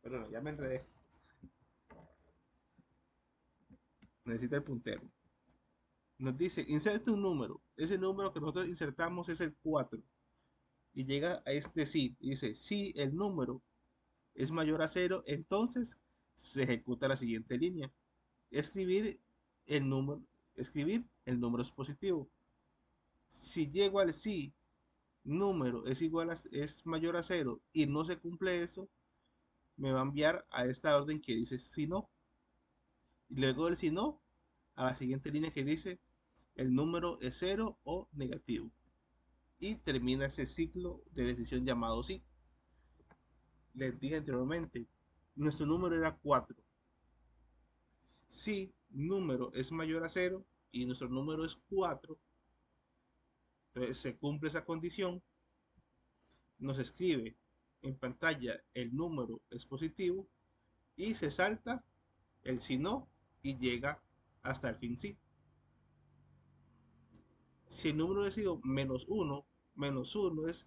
S1: perdón, ya me enredé. Necesita el puntero. Nos dice, inserte un número. Ese número que nosotros insertamos es el 4. Y llega a este sí. Y dice, si el número es mayor a cero, entonces se ejecuta la siguiente línea. Escribir el número, escribir el número es positivo. Si llego al sí, número es igual es mayor a cero y no se cumple eso, me va a enviar a esta orden que dice si no. Y luego del si no, a la siguiente línea que dice el número es cero o negativo. Y termina ese ciclo de decisión llamado sí. Les dije anteriormente, nuestro número era 4. Si número es mayor a cero y nuestro número es 4, entonces se cumple esa condición, nos escribe en pantalla el número es positivo y se salta el si no y llega hasta el fin sí. Si el número ha sido menos uno es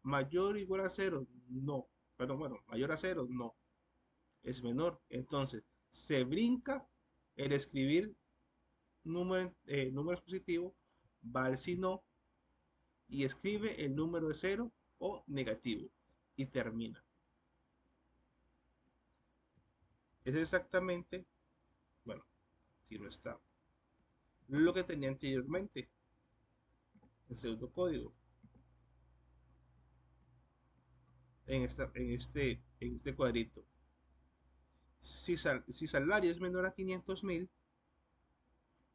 S1: mayor o igual a cero, no. Pero bueno, mayor a cero, no. Es menor. Entonces, se brinca el escribir números positivos, va al si no y escribe el número de cero o negativo y termina. Es exactamente, bueno, aquí no está, lo que tenía anteriormente, el pseudocódigo. En este cuadrito. Si salario es menor a 500.000,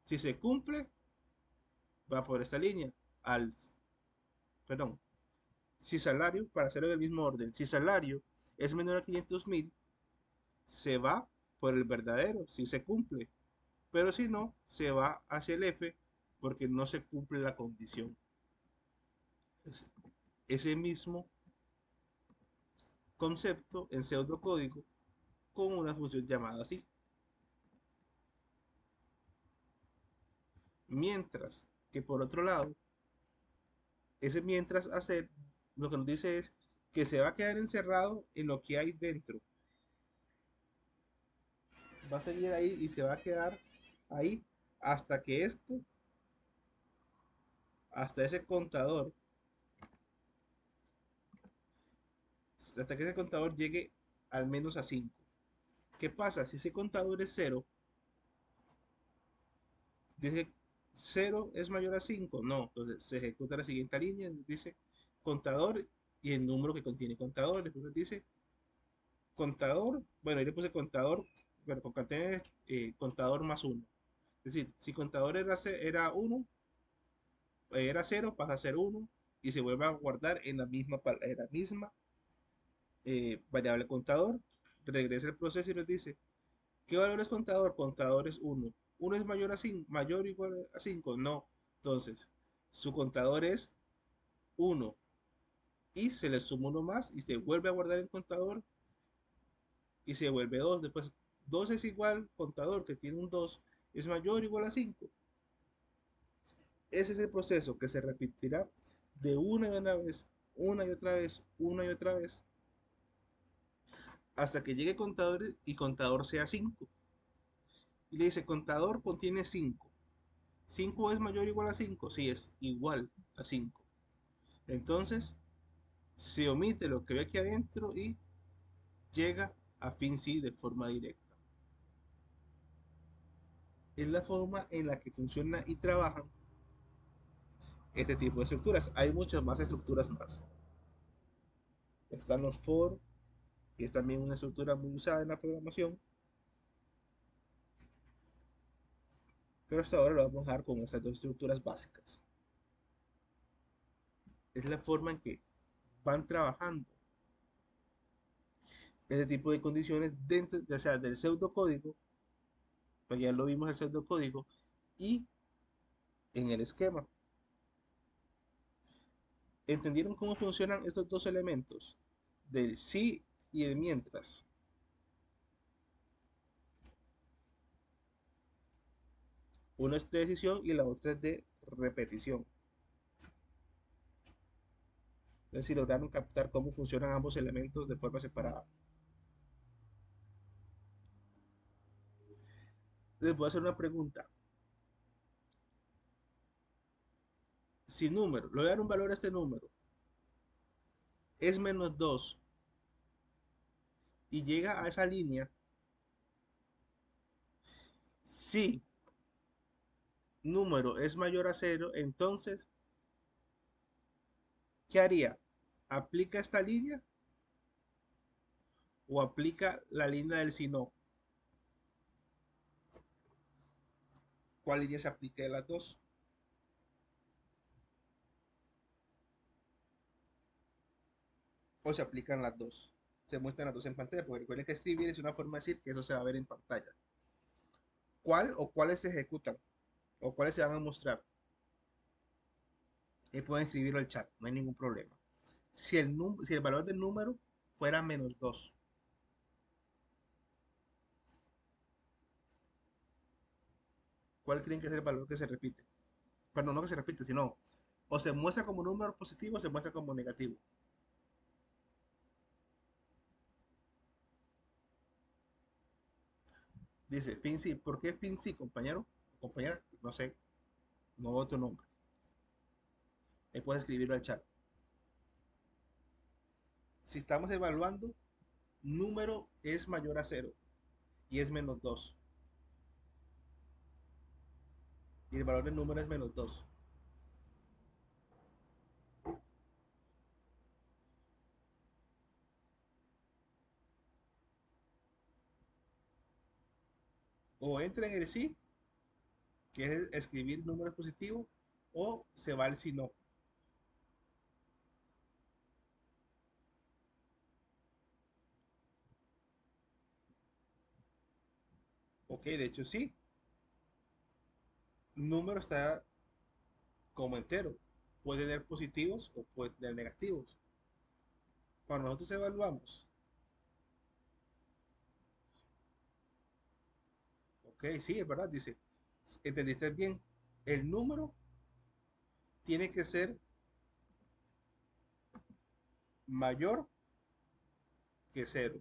S1: si se cumple, va por esta línea. Perdón, si salario, para hacerlo del mismo orden, si salario es menor a 500.000, se va por el verdadero, si se cumple. Pero si no, se va hacia el F porque no se cumple la condición. Es ese mismo concepto en pseudocódigo con una función llamada así. Mientras que por otro lado, ese mientras hacer, lo que nos dice es que se va a quedar encerrado en lo que hay dentro. va a seguir ahí y se va a quedar ahí hasta que hasta ese contador, hasta que ese contador llegue al menos a 5. ¿Qué pasa? Si ese contador es cero, dice cero es mayor a 5, no, entonces se ejecuta la siguiente línea, dice contador y el número que contiene contador, después dice contador, bueno, ahí le puse contador, pero concatené contador más uno. Es decir, si contador era 1, era cero, pasa a ser uno y se vuelve a guardar en la misma variable contador. Regresa el proceso y nos dice, ¿qué valor es contador? Contador es uno. ¿Uno es mayor a 5, mayor o igual a 5? No. Entonces, su contador es uno y se le suma uno más y se vuelve a guardar en contador y se vuelve 2. Después, 2 es igual, contador que tiene un 2 es mayor o igual a 5. Ese es el proceso que se repetirá de una y una vez, una y otra vez, una y otra vez, hasta que llegue contador y contador sea 5. Y le dice, contador contiene 5. ¿5 es mayor o igual a 5? Sí, es igual a 5. Entonces, se omite lo que ve aquí adentro y llega a fin sí de forma directa. Es la forma en la que funciona y trabajan este tipo de estructuras. Hay muchas más estructuras más. Están los for, que es también una estructura muy usada en la programación, pero hasta ahora lo vamos a dejar con estas dos estructuras básicas. Es la forma en que van trabajando este tipo de condiciones dentro, ya sea del pseudocódigo, pues ya lo vimos el pseudocódigo, y en el esquema. ¿Entendieron cómo funcionan estos dos elementos? Del sí y el mientras. Uno es de decisión y la otra es de repetición. Es decir, lograron captar cómo funcionan ambos elementos de forma separada. Les voy a hacer una pregunta. Si número, le voy a dar un valor a este número, es menos 2 y llega a esa línea, si número es mayor a cero, entonces, ¿qué haría? ¿Aplica esta línea o aplica la línea del si no? ¿Cuál línea se aplica de las dos? ¿O se aplican las dos? Se muestran las dos en pantalla, porque recuerden que escribir es una forma de decir que eso se va a ver en pantalla. ¿Cuál o cuáles se ejecutan? ¿O cuáles se van a mostrar? Y pueden escribirlo al chat, no hay ningún problema. Si el valor del número fuera menos 2, ¿cuál creen que es el valor que se repite? Perdón, no que se repite, sino o se muestra como número positivo o se muestra como negativo. Dice fin sí. ¿Por qué fin sí, compañero? Compañera, no sé, no veo tu nombre. Ahí puedes escribirlo al chat. Si estamos evaluando, número es mayor a cero y es menos 2. Y el valor del número es menos 2. O entra en el sí, que es escribir números positivos, o se va al si no. Ok, de hecho sí. Número está como entero. Puede tener positivos o puede tener negativos. Cuando nosotros evaluamos, ok, sí, es verdad, dice, entendiste bien, el número tiene que ser mayor que cero.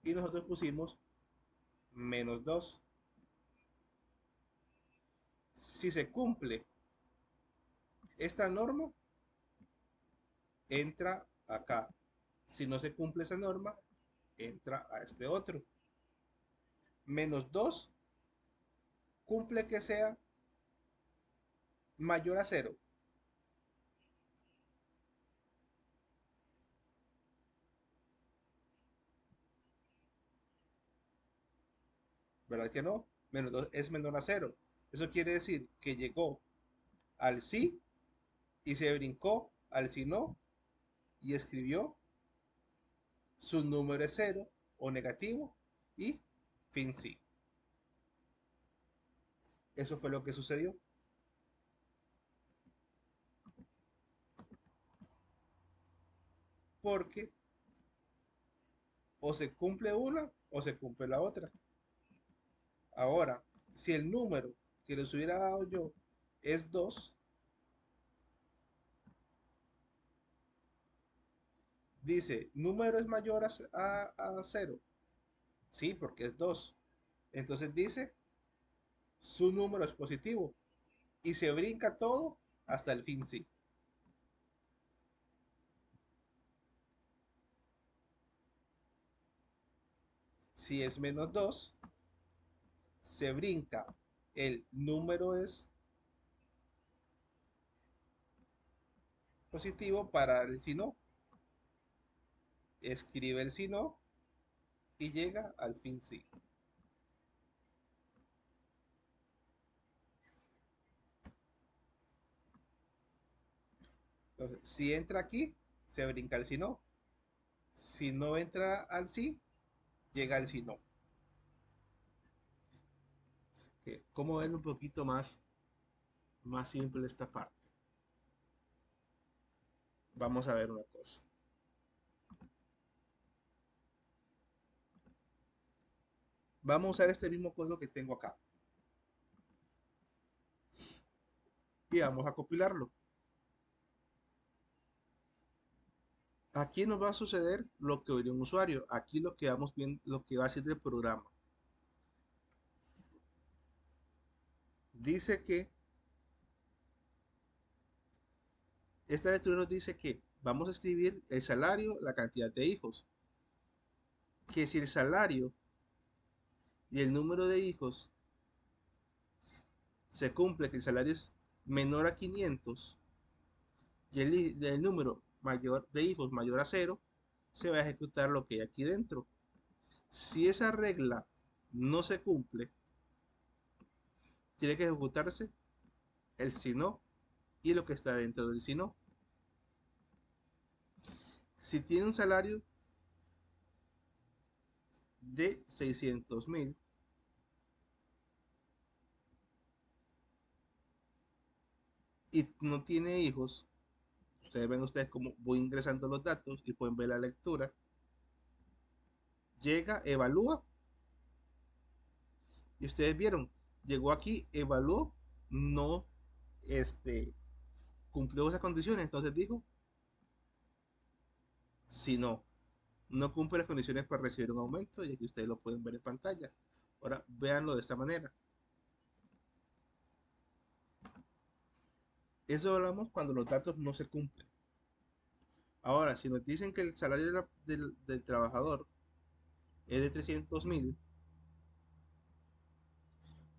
S1: Y nosotros pusimos menos 2. Si se cumple esta norma, entra acá. Si no se cumple esa norma, entra a este otro. Menos 2 cumple que sea mayor a 0. ¿Verdad que no? Menos 2 es menor a 0. Eso quiere decir que llegó al sí y se brincó al si no y escribió su número es 0 o negativo y fin sí. Eso fue lo que sucedió. Porque o se cumple una o se cumple la otra. Ahora, si el número que les hubiera dado yo es 2, dice, número es mayor a 0. Sí, porque es 2. Entonces dice, su número es positivo. Y se brinca todo hasta el fin sí. Si es menos 2, se brinca el número es positivo para el si no. Escribe el si no y llega al fin sí. Entonces, si entra aquí, se brinca el si no. Si no entra al sí, llega al si no. ¿Cómo ver un poquito más simple esta parte? Vamos a ver una cosa. Vamos a usar este mismo código que tengo acá y vamos a compilarlo. Aquí nos va a suceder lo que vería un usuario. Aquí lo que vamos viendo, lo que va a hacer el programa. Dice que esta lectura nos dice que vamos a escribir el salario, la cantidad de hijos. Que si el salario y el número de hijos se cumple, que el salario es menor a 500 y el número mayor de hijos mayor a 0, se va a ejecutar lo que hay aquí dentro. Si esa regla no se cumple, tiene que ejecutarse el si no y lo que está dentro del si no. Si tiene un salario de 600.000 y no tiene hijos, ustedes cómo voy ingresando los datos y pueden ver la lectura. Llega, evalúa y ustedes vieron, llegó aquí, evaluó, no este, cumplió esas condiciones, entonces dijo, si no cumple las condiciones para recibir un aumento, y aquí ustedes lo pueden ver en pantalla. Ahora, véanlo de esta manera. Eso hablamos cuando los datos no se cumplen. Ahora, si nos dicen que el salario del trabajador es de 300.000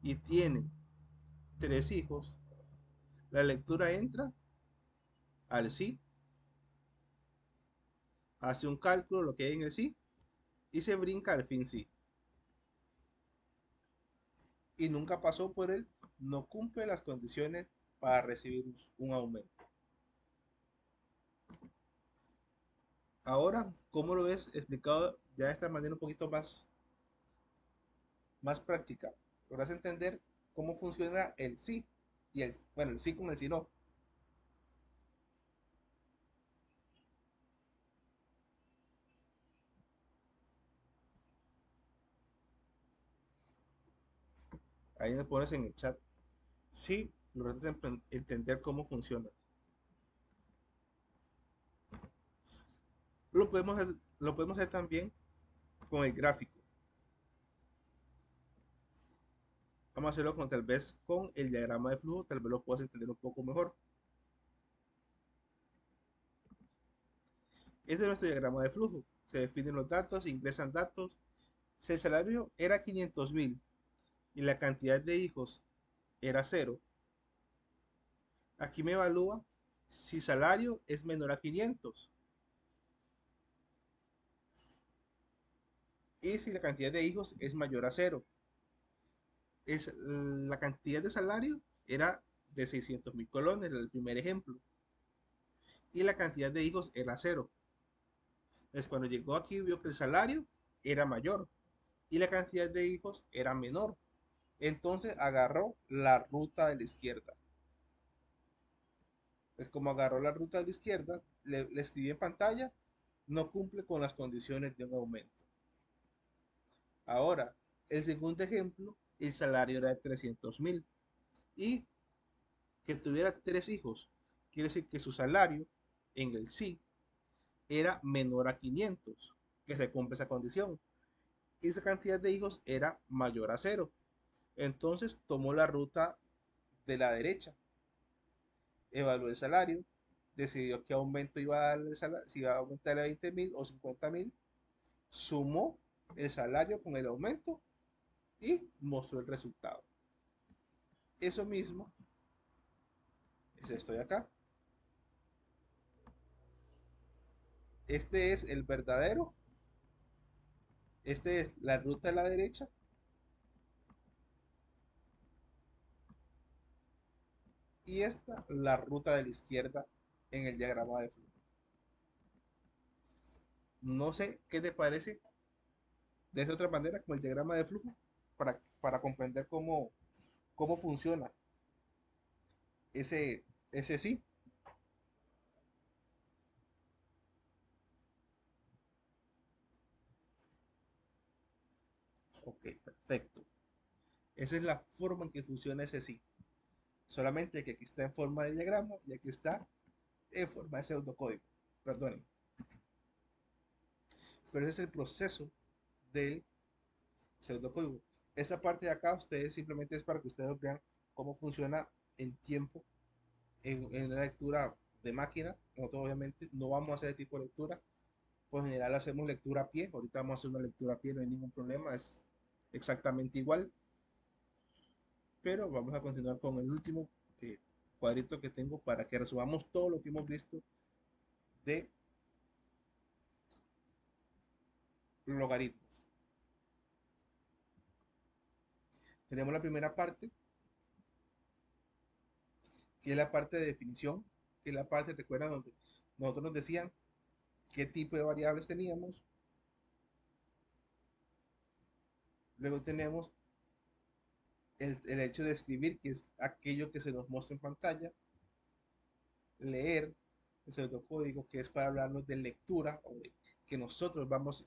S1: y tiene 3 hijos, la lectura entra al sí, hace un cálculo, lo que hay en el sí, y se brinca al fin sí. Y nunca pasó por él, no cumple las condiciones para recibir un aumento. Ahora, ¿cómo lo ves explicado ya de esta manera un poquito más práctica? Logras entender cómo funciona el sí y bueno, el sí con el sí no. Ahí nos pones en el chat. Sí, logras entender cómo funciona. Lo podemos hacer también con el gráfico. Vamos a hacerlo tal vez con el diagrama de flujo, tal vez lo puedas entender un poco mejor. Este es nuestro diagrama de flujo. Se definen los datos, se ingresan datos. Si el salario era 500.000 y la cantidad de hijos era cero, aquí me evalúa si salario es menor a 500 y si la cantidad de hijos es mayor a cero. La cantidad de salario era de 600.000 colones, era el primer ejemplo, y la cantidad de hijos era cero. Entonces, cuando llegó aquí, vio que el salario era mayor y la cantidad de hijos era menor. Entonces agarró la ruta de la izquierda. Es como agarró la ruta de la izquierda, le escribí en pantalla, no cumple con las condiciones de un aumento. Ahora, el segundo ejemplo, el salario era de 300.000 y que tuviera tres hijos. Quiere decir que su salario en el sí era menor a 500, que se cumple esa condición. Y esa cantidad de hijos era mayor a cero. Entonces tomó la ruta de la derecha, evaluó el salario, decidió qué aumento iba a darle el salario, si iba a aumentar a 20.000 o 50.000, sumó el salario con el aumento y mostró el resultado. Eso mismo es esto de acá. Este es el verdadero, este es la ruta de la derecha y esta la ruta de la izquierda en el diagrama de flujo. No sé qué te parece de esa otra manera como el diagrama de flujo para comprender cómo funciona ese sí. Ok, perfecto. Esa es la forma en que funciona ese sí. Solamente que aquí está en forma de diagrama y aquí está en forma de pseudocódigo. Perdonen. Pero ese es el proceso del pseudocódigo. Esta parte de acá, ustedes simplemente es para que ustedes vean cómo funciona en tiempo en la lectura de máquina. Nosotros obviamente no vamos a hacer el tipo de lectura. Por general hacemos lectura a pie. Ahorita vamos a hacer una lectura a pie, no hay ningún problema. Es exactamente igual. Pero vamos a continuar con el último eh, cuadrito que tengo para que resumamos todo lo que hemos visto de logaritmos. Tenemos la primera parte, que es la parte de definición, que es la parte, recuerdan, donde nosotros nos decían qué tipo de variables teníamos. Luego tenemos el hecho de escribir, que es aquello que se nos muestra en pantalla. Leer, el pseudocódigo, que es para hablarnos de lectura, o de que nosotros vamos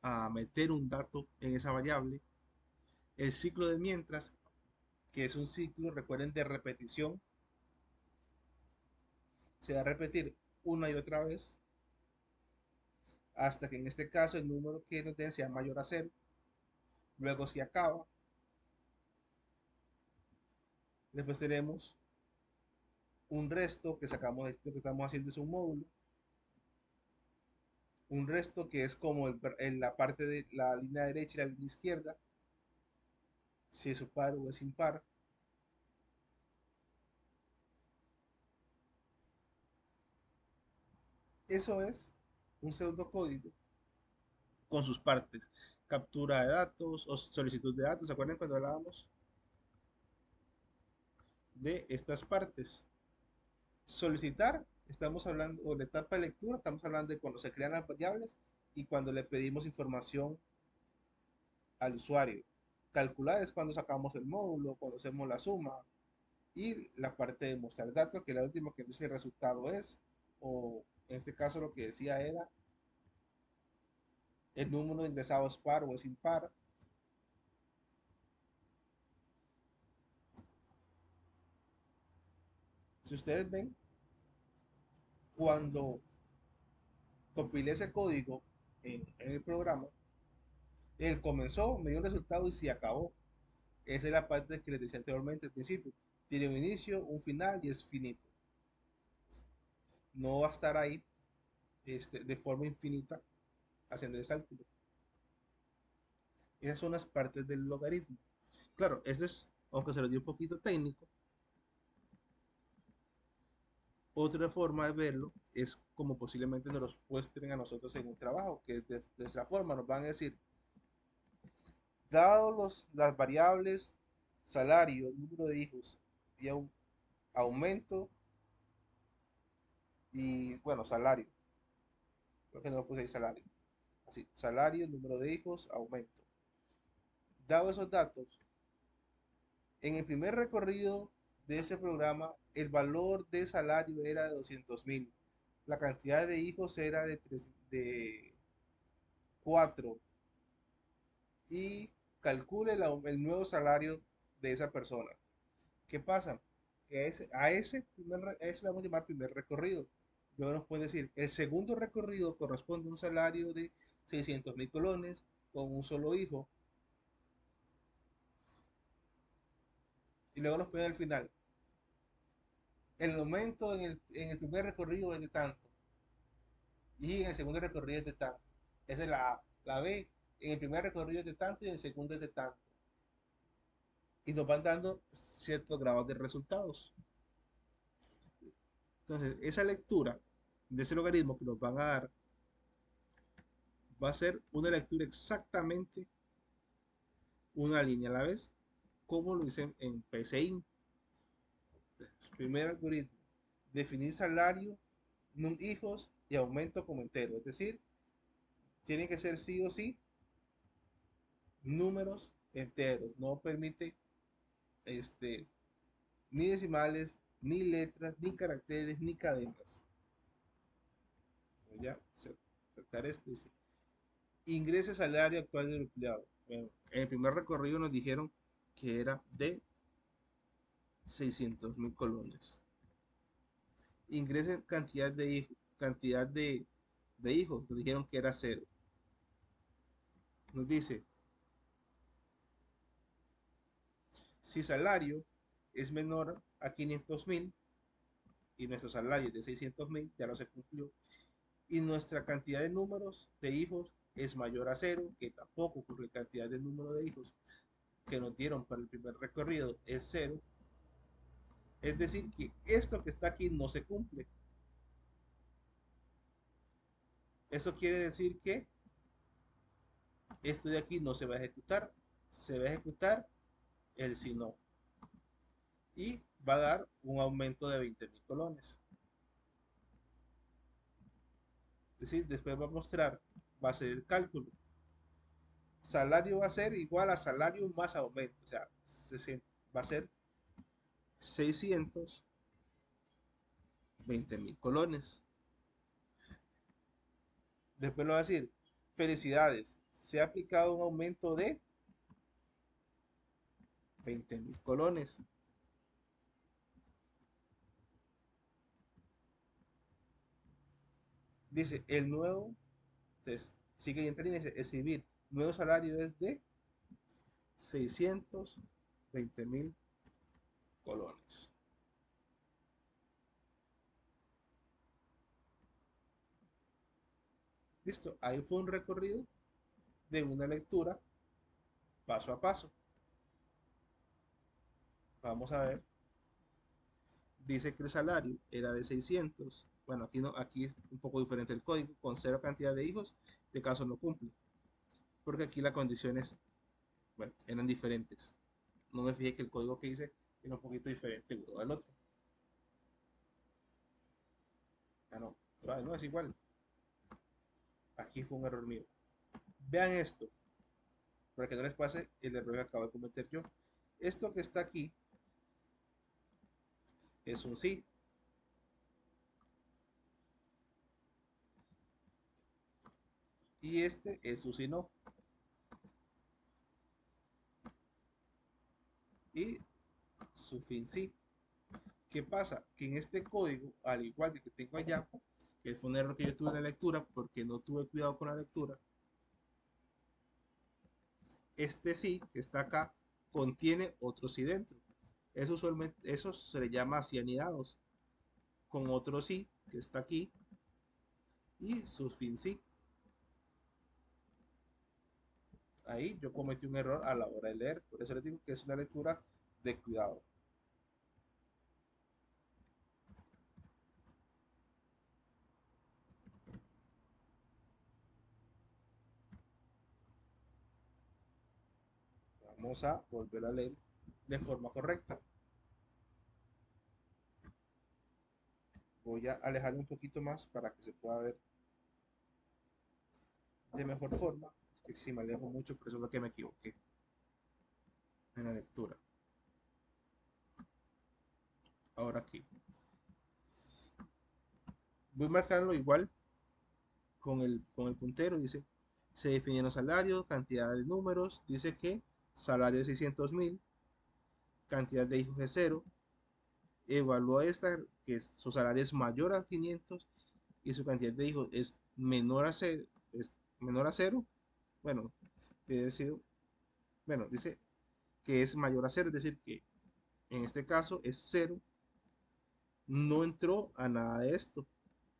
S1: a meter un dato en esa variable. El ciclo de mientras, que es un ciclo, recuerden, de repetición. Se va a repetir una y otra vez hasta que en este caso el número que nos den sea mayor a cero. Luego se acaba. Después tenemos un resto que sacamos de esto que estamos haciendo es un módulo. Un resto que es como en la parte de la línea derecha y la línea izquierda, si es par o es impar. Eso es un pseudocódigo con sus partes. Captura de datos o solicitud de datos. ¿Se acuerdan cuando hablábamos de estas partes? Solicitar, estamos hablando, o la etapa de lectura, estamos hablando de cuando se crean las variables y cuando le pedimos información al usuario. Calcular es cuando sacamos el módulo, cuando hacemos la suma. Y la parte de mostrar datos, que la última que dice el resultado es, o en este caso lo que decía era el número de ingresados par o es impar. Si ustedes ven, cuando compilé ese código en el programa, él comenzó, me dio un resultado y se acabó. Esa es la parte que les decía anteriormente al principio. Tiene un inicio, un final y es finito. No va a estar ahí de forma infinita haciendo el cálculo. Esas son las partes del logaritmo. Claro, este es, aunque se lo dio un poquito técnico, otra forma de verlo es como posiblemente nos los muestren a nosotros en un trabajo, que de esta forma nos van a decir, dados las variables salario, número de hijos y aumento y bueno, salario, creo que no lo puse ahí salario, así, salario, número de hijos, aumento. Dado esos datos, en el primer recorrido de ese programa, el valor de salario era de 200.000, la cantidad de hijos era de 4 y calcule el nuevo salario de esa persona. ¿Qué pasa? Que a ese le vamos a llamar primer recorrido. Luego nos puede decir, el segundo recorrido corresponde a un salario de 600.000 colones con un solo hijo. Y luego nos pone al final, el aumento en el primer recorrido es de tanto. Y en el segundo recorrido es de tanto. Esa es la A. La B, en el primer recorrido es de tanto y en el segundo es de tanto. Y nos van dando ciertos grados de resultados. Entonces, esa lectura de ese logaritmo que nos van a dar va a ser una lectura exactamente una línea a la vez, como lo hice en PCI. Primer algoritmo, definir salario, hijos y aumento como entero. Es decir, tiene que ser sí o sí números enteros. No permite este, ni decimales, ni letras, ni caracteres, ni cadenas. Voy a sacar esto. Dice, ingrese salario actual del empleado. Bueno, en el primer recorrido nos dijeron que era de 600.000 colones. Ingrese cantidad de hijos. Nos dijeron que era cero. Nos dice, si salario es menor a 500.000 y nuestro salario es de 600.000, ya no se cumplió, y nuestra cantidad de números de hijos es mayor a cero, que tampoco ocurre cantidad de número de hijos que nos dieron para el primer recorrido es cero, es decir, que esto que está aquí no se cumple. Eso quiere decir que esto de aquí no se va a ejecutar, se va a ejecutar el si no, y va a dar un aumento de 20.000 colones. Es decir, después va a mostrar, va a ser el cálculo. Salario va a ser igual a salario más aumento, o sea, va a ser 620.000 colones. Después lo va a decir, felicidades, se ha aplicado un aumento de 20.000 colones. Dice, el nuevo, entonces, sigue en línea, dice, escribir, nuevo salario es de 620.000 colones. Listo, ahí fue un recorrido de una lectura paso a paso. Vamos a ver. Dice que el salario era de 600. Bueno, aquí no, aquí es un poco diferente el código. Con cero cantidad de hijos, de caso no cumple. Porque aquí las condiciones, bueno, eran diferentes. No me fijé que el código que hice era un poquito diferente uno al otro. Ah, no, no es igual. Aquí fue un error mío. Vean esto, para que no les pase el error que acabo de cometer yo. Esto que está aquí es un sí. Y este es su sí no. Y su fin sí. ¿Qué pasa? Que en este código, al igual que el que tengo allá, que fue un error que yo tuve en la lectura porque no tuve cuidado con la lectura, este sí, que está acá, contiene otro sí dentro. Eso usualmente, eso se le llama así anidados, con otro sí que está aquí y su fin sí. Ahí yo cometí un error a la hora de leer, por eso les digo que es una lectura de cuidado. Vamos a volver a leer de forma correcta. Voy a alejarme un poquito más para que se pueda ver de mejor forma. Que si me alejo mucho, por eso es lo que me equivoqué en la lectura. Ahora aquí. Voy a marcarlo igual con el puntero. Dice, se definieron salarios, cantidad de números. Dice que salario de 600.000, cantidad de hijos es cero. Evalúa esta, que su salario es mayor a 500 y su cantidad de hijos es menor a cero. Bueno, debe decir, bueno, dice que es mayor a cero, es decir, que en este caso es cero. No entró a nada de esto,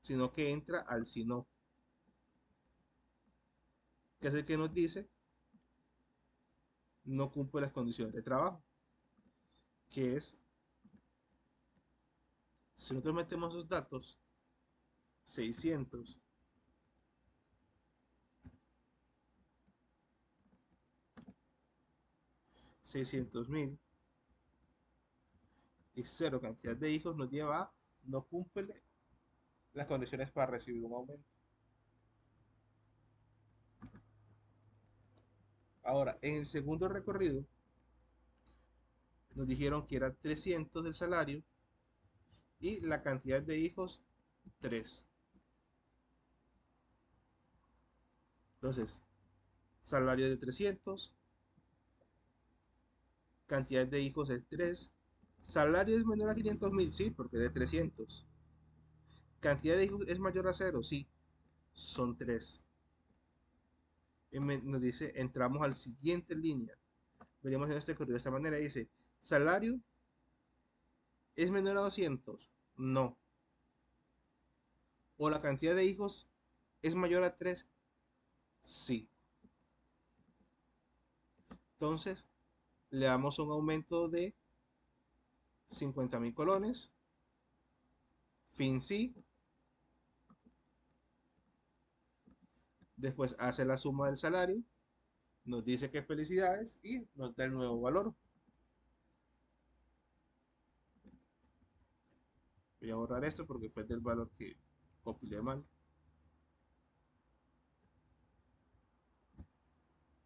S1: sino que entra al si no, que es el que nos dice no cumple las condiciones de trabajo, que es, si nosotros metemos esos datos, 600, 600.000 y cero cantidad de hijos, nos lleva a no cumple las condiciones para recibir un aumento. Ahora, en el segundo recorrido, nos dijeron que era 300 el salario y la cantidad de hijos 3. Entonces, salario de 300, cantidad de hijos es 3. Salario es menor a 500.000, sí, porque de 300. Cantidad de hijos es mayor a cero, sí, son 3. Nos dice, entramos al siguiente línea. Veríamos en este correo de esta manera. Dice, salario es menor a 200. No. O la cantidad de hijos es mayor a 3. Sí. Entonces, le damos un aumento de 50.000 colones. Fin sí. Después hace la suma del salario. Nos dice que felicidades y nos da el nuevo valor. Voy a borrar esto porque fue del valor que compilé mal.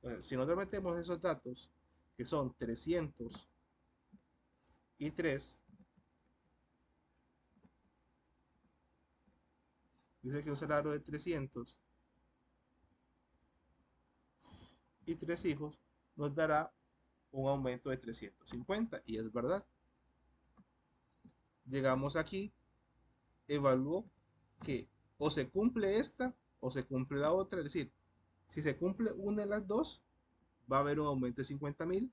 S1: Bueno, si nosotros metemos esos datos, que son 303, dice que un salario de 300 y 3 hijos nos dará un aumento de 350. Y es verdad. Llegamos aquí, evaluó que o se cumple esta o se cumple la otra. Es decir, si se cumple una de las dos, va a haber un aumento de 50.000.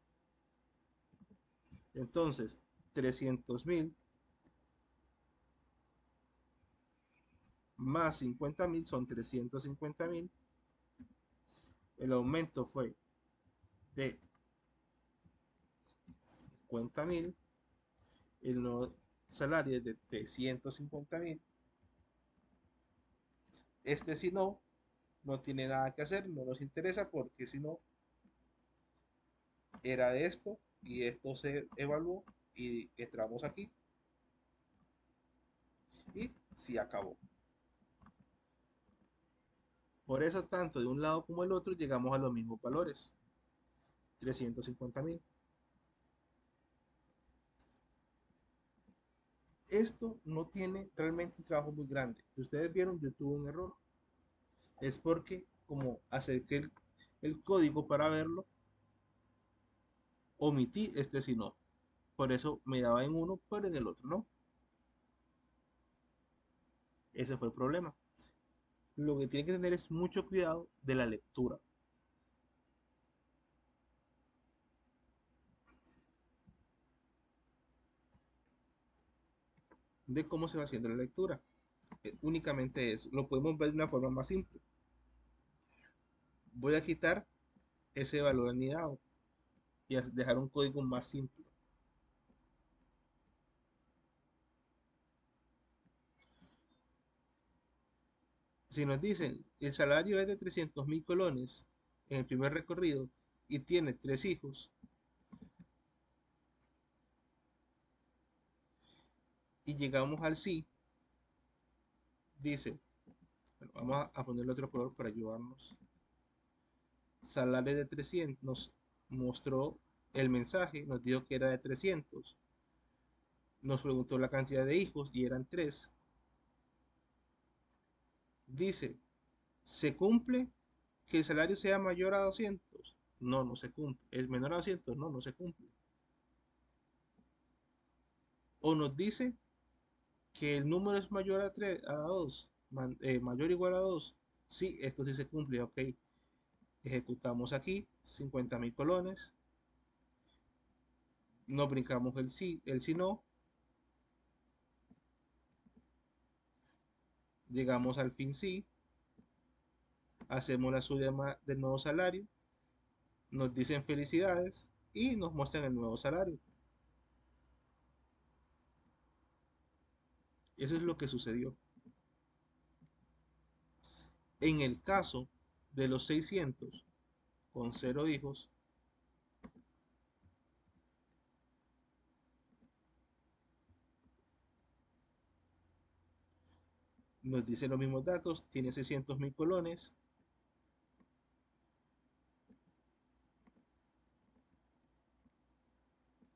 S1: Entonces, 300.000 más 50.000 son 350.000. El aumento fue de 50.000. El nuevo salario es de 350.000. Este si no, no tiene nada que hacer, no nos interesa porque si no, era de esto y esto se evaluó y entramos aquí y sí acabó. Por eso tanto de un lado como el otro llegamos a los mismos valores, 350.000. Esto no tiene realmente un trabajo muy grande. Si ustedes vieron, yo tuve un error. Es porque como acerqué el código para verlo, omití este si no. Por eso me daba en uno, pero en el otro no. Ese fue el problema. Lo que tiene que tener es mucho cuidado de la lectura. de cómo se va haciendo la lectura. Únicamente eso. Lo podemos ver de una forma más simple. Voy a quitar ese valor anidado y a dejar un código más simple. Si nos dicen el salario es de 300.000 colones en el primer recorrido y tiene tres hijos y llegamos al sí, dice, bueno, vamos a ponerle otro color para ayudarnos. Salario de 300, nos mostró el mensaje, nos dijo que era de 300, nos preguntó la cantidad de hijos y eran 3. Dice, ¿se cumple que el salario sea mayor a 200? No, no se cumple. ¿Es menor a 200? No, no se cumple. O nos dice que el número es mayor a 3, a 2, mayor o igual a 2. Sí, esto sí se cumple, ok. Ejecutamos aquí 50.000 colones, no brincamos el sí no, llegamos al fin sí, hacemos la subida del nuevo salario, nos dicen felicidades y nos muestran el nuevo salario. Eso es lo que sucedió. En el caso de los 600 con cero hijos, nos dicen los mismos datos, tiene 600.000 colones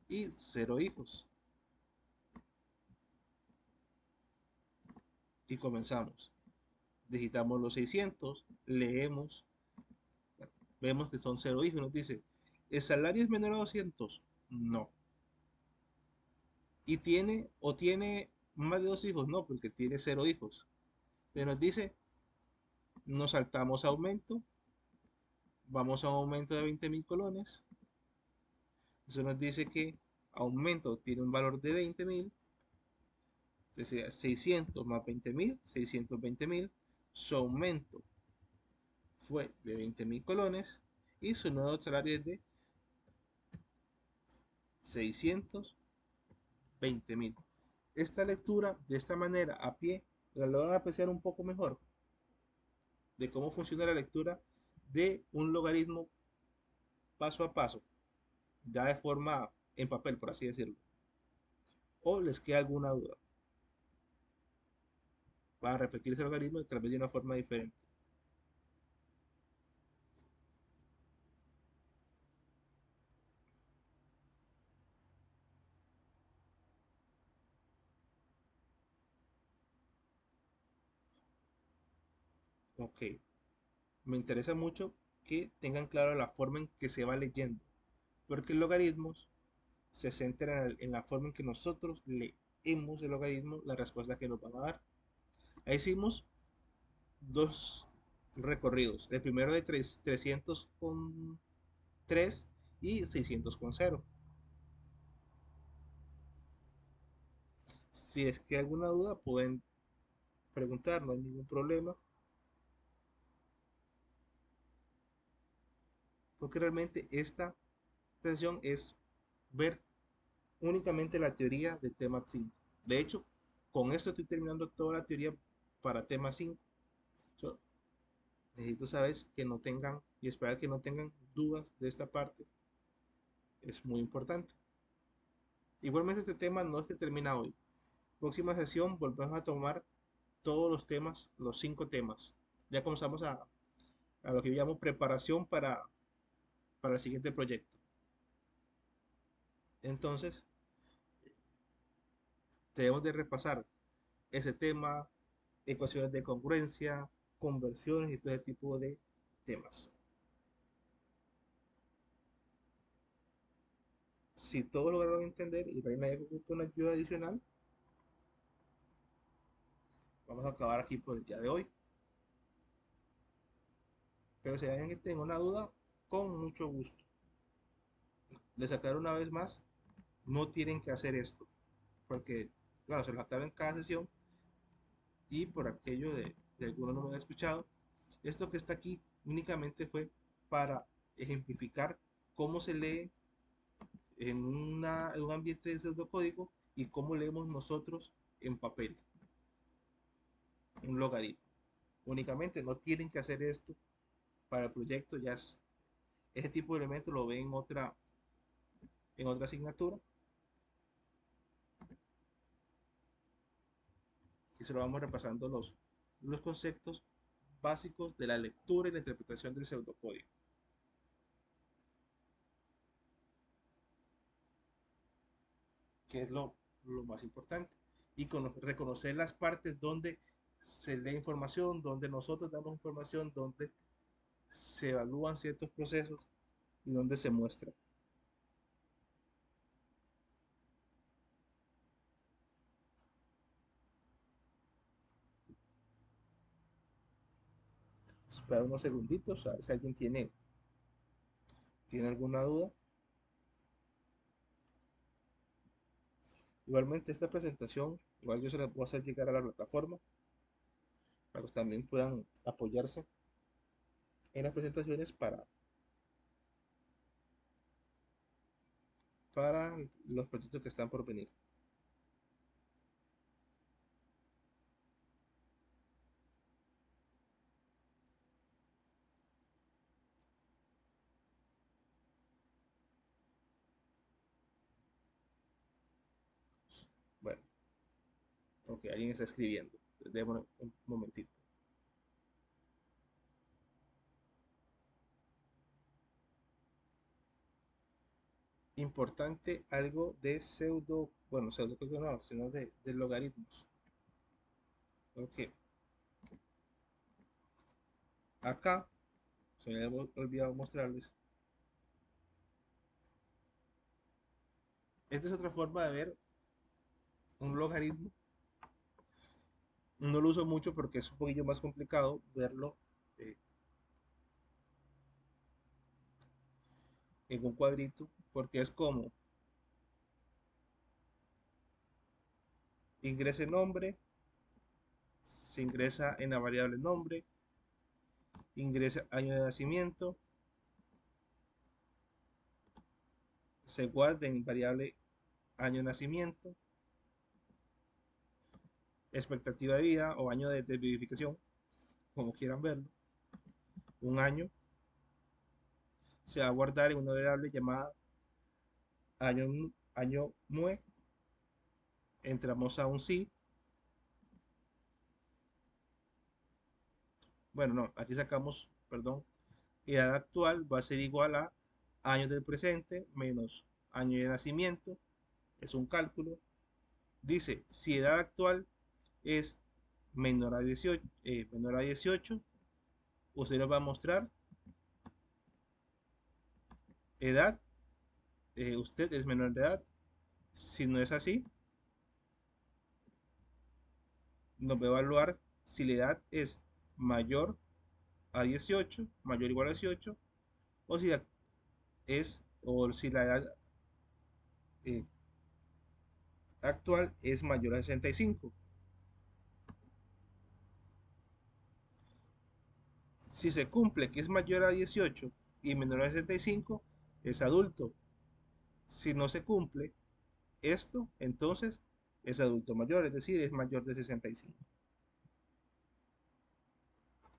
S1: y cero hijos. Y comenzamos. Digitamos los 600, leemos, vemos que son cero hijos. Nos dice, ¿el salario es menor a 200? No. ¿Y tiene más de dos hijos? No, porque tiene cero hijos. Entonces nos dice, nos saltamos a aumento, vamos a un aumento de 20.000 colones. Eso nos dice que aumento tiene un valor de 20.000. Entonces 600 más 20.000, 620.000. Su aumento fue de 20.000 colones y su nuevo salario es de 620.000. Esta lectura, de esta manera, a pie, la logran apreciar un poco mejor de cómo funciona la lectura de un logaritmo paso a paso, ya de forma en papel, por así decirlo. ¿O les queda alguna duda para repetir ese logaritmo tal vez de una forma diferente? Ok, me interesa mucho que tengan claro la forma en que se va leyendo, porque el logaritmo se centra en la forma en que nosotros leemos el logaritmo, la respuesta que nos van a dar. Ahí hicimos dos recorridos. El primero de 300 con 3 y 600 con cero. Si es que hay alguna duda, pueden preguntar, no hay ningún problema, porque realmente esta sesión es ver únicamente la teoría del tema 5. De hecho, con esto estoy terminando toda la teoría para tema 5. So, necesito saber que no tengan y esperar que no tengan dudas de esta parte. Es muy importante. Igualmente este tema no es que termina hoy. Próxima sesión volvemos a tomar todos los temas, los 5 temas. Ya comenzamos a lo que yo llamo preparación para el siguiente proyecto. Entonces, debemos de repasar ese tema, ecuaciones de congruencia, conversiones y todo ese tipo de temas. Si todos lograron entender y no hay una ayuda adicional, vamos a acabar aquí por el día de hoy. Pero si hay alguien que tenga una duda, con mucho gusto. Les aclaro una vez más, no tienen que hacer esto, porque claro, se los aclaro en cada sesión y por aquello de alguno no me había escuchado, esto que está aquí únicamente fue para ejemplificar cómo se lee en un ambiente de pseudocódigo y cómo leemos nosotros en papel un logaritmo. Únicamente no tienen que hacer esto para el proyecto, ese tipo de elementos lo ven en otra asignatura y se lo vamos repasando los conceptos básicos de la lectura y la interpretación del pseudocódigo, que es lo más importante. Y reconocer las partes donde se lee información, donde nosotros damos información, donde se evalúan ciertos procesos y donde se muestra. Espera unos segunditos, a ver si alguien tiene alguna duda. Igualmente esta presentación, igual yo se la voy a hacer llegar a la plataforma para que también puedan apoyarse en las presentaciones para los proyectos que están por venir. Bueno, ok, alguien está escribiendo. Démosle un momentito. Importante algo de bueno, pseudo no, sino de logaritmos. Ok, acá, se me había olvidado mostrarles. Esta es otra forma de ver un logaritmo. No lo uso mucho porque es un poquillo más complicado verlo eh, en un cuadrito, porque es como ingrese nombre, se ingresa en la variable nombre, ingresa año de nacimiento, se guarda en variable año de nacimiento, expectativa de vida o año de verificación, como quieran verlo, un año, se va a guardar en una variable llamada año mue, entramos a un sí, bueno, no, aquí sacamos, perdón, edad actual va a ser igual a años del presente menos año de nacimiento, es un cálculo, dice, si edad actual es menor a 18, usted nos va a mostrar edad, usted es menor de edad. Si no es así, nos va a evaluar si la edad es mayor a 18, mayor o igual a 18, o si o si la edad eh, actual es mayor a 65. Si se cumple que es mayor a 18 y menor a 65, es adulto. Si no se cumple esto, entonces es adulto mayor, es decir, es mayor de 65.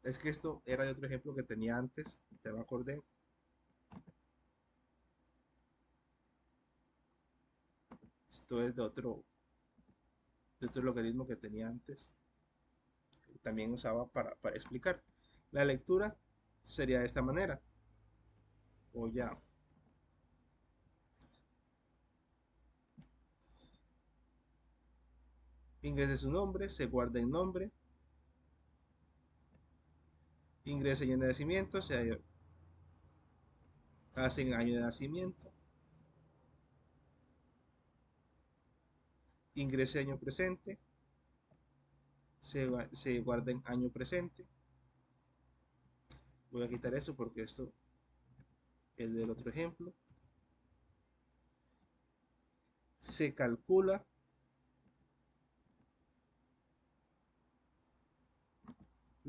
S1: Es que esto era de otro ejemplo que tenía antes, ya me acordé. Esto es de otro logaritmo que tenía antes, que también usaba para explicar. La lectura sería de esta manera. Voy a ingrese su nombre, se guarda el nombre, ingrese año de nacimiento, se hace en año de nacimiento, ingrese año presente, se guarda en año presente. Voy a quitar esto porque esto es del otro ejemplo. Se calcula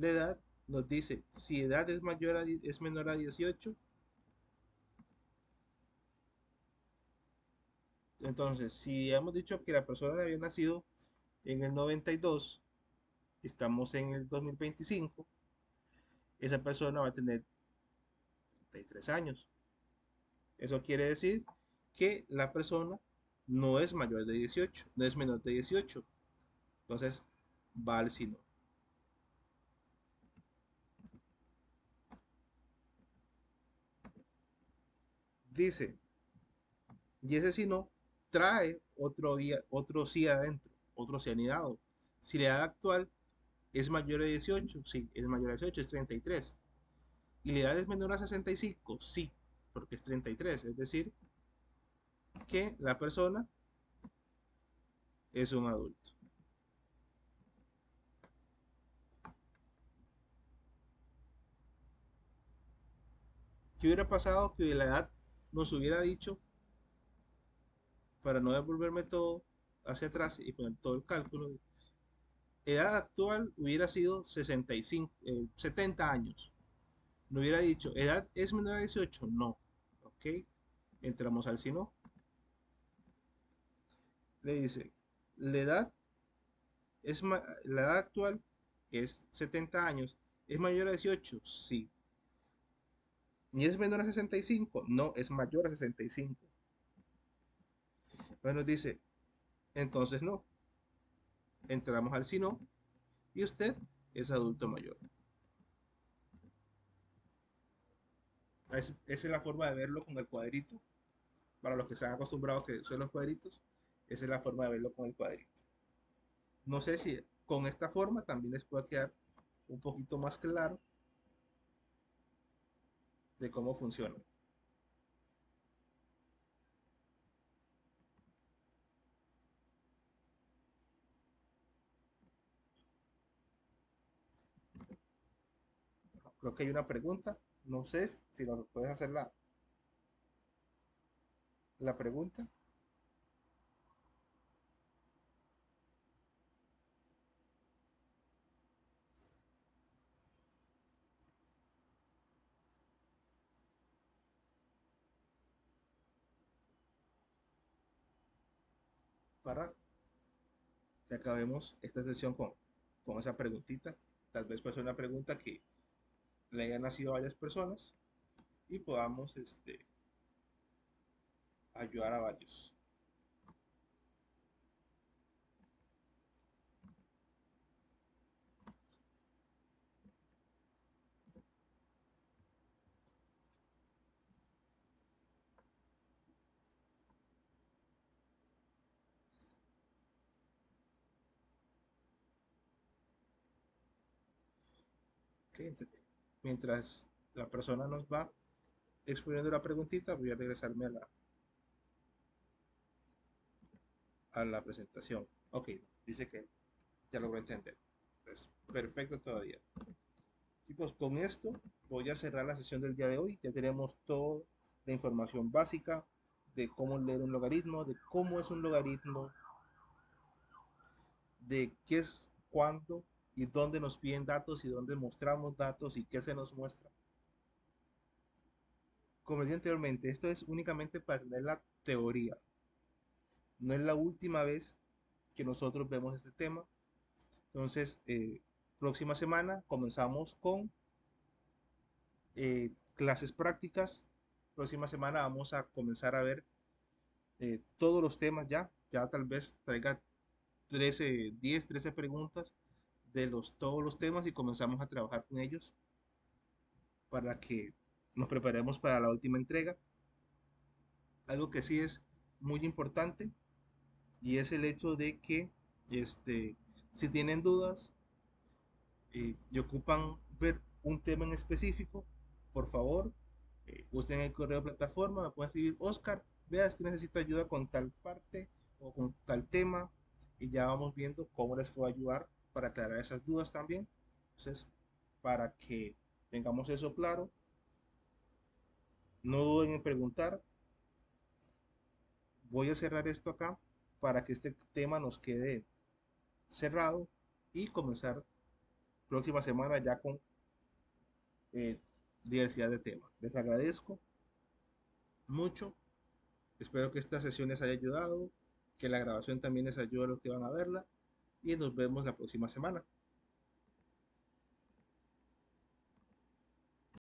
S1: La edad nos dice si edad es mayor es menor a 18. Entonces, si hemos dicho que la persona había nacido en el 92, estamos en el 2025, esa persona va a tener 33 años. Eso quiere decir que la persona no es mayor de 18, no es menor de 18. Entonces, va al sino. Dice, y ese sino trae otro sí adentro, otro sí anidado. Si la edad actual es mayor de 18, sí, es mayor de 18, es 33. ¿Y la edad es menor a 65? Sí, porque es 33. Es decir, que la persona es un adulto. ¿Qué hubiera pasado que la edad nos hubiera dicho, para no devolverme todo hacia atrás y poner todo el cálculo? Edad actual hubiera sido 65, 70 años. No hubiera dicho, edad es menor a 18, no. Ok, entramos al si no. Le dice, la edad la edad actual, que es 70 años, ¿es mayor a 18? Sí. ¿Ni es menor a 65? No, es mayor a 65. Entonces nos dice, entonces no. Entramos al si no y usted es adulto mayor. Esa es la forma de verlo con el cuadrito. Para los que se han acostumbrado que son los cuadritos, esa es la forma de verlo con el cuadrito. No sé si con esta forma también les puede quedar un poquito más claro de cómo funciona. Creo que hay una pregunta. No sé si nos puedes hacer la pregunta para que acabemos esta sesión con esa preguntita. Tal vez puede ser una pregunta que le haya nacido a varias personas y podamos ayudar a varios. ¿Okay? Mientras la persona nos va exponiendo la preguntita, voy a regresarme a la presentación. Ok, dice que ya logró entender. Pues, perfecto todavía. Chicos, con esto voy a cerrar la sesión del día de hoy. Ya tenemos toda la información básica de cómo leer un logaritmo, de cómo es un logaritmo, de qué es, cuándo y dónde nos piden datos y dónde mostramos datos y qué se nos muestra. Como dije anteriormente, esto es únicamente para tener la teoría. No es la última vez que nosotros vemos este tema. Entonces, próxima semana comenzamos con clases prácticas. Próxima semana vamos a comenzar a ver todos los temas ya. Ya tal vez traiga 13, 10, 13 preguntas de todos los temas y comenzamos a trabajar con ellos para que nos preparemos para la última entrega. Algo que sí es muy importante y es el hecho de que si tienen dudas y ocupan ver un tema en específico, por favor, usen el correo de plataforma, me pueden escribir, Oscar, veas que necesito ayuda con tal parte o con tal tema y ya vamos viendo cómo les puedo ayudar para aclarar esas dudas también. Entonces, para que tengamos eso claro, no duden en preguntar. Voy a cerrar esto acá para que este tema nos quede cerrado y comenzar próxima semana ya con eh, diversidad de temas. Les agradezco mucho. Espero que esta sesión les haya ayudado, que la grabación también les ayude a los que van a verla y nos vemos la próxima semana.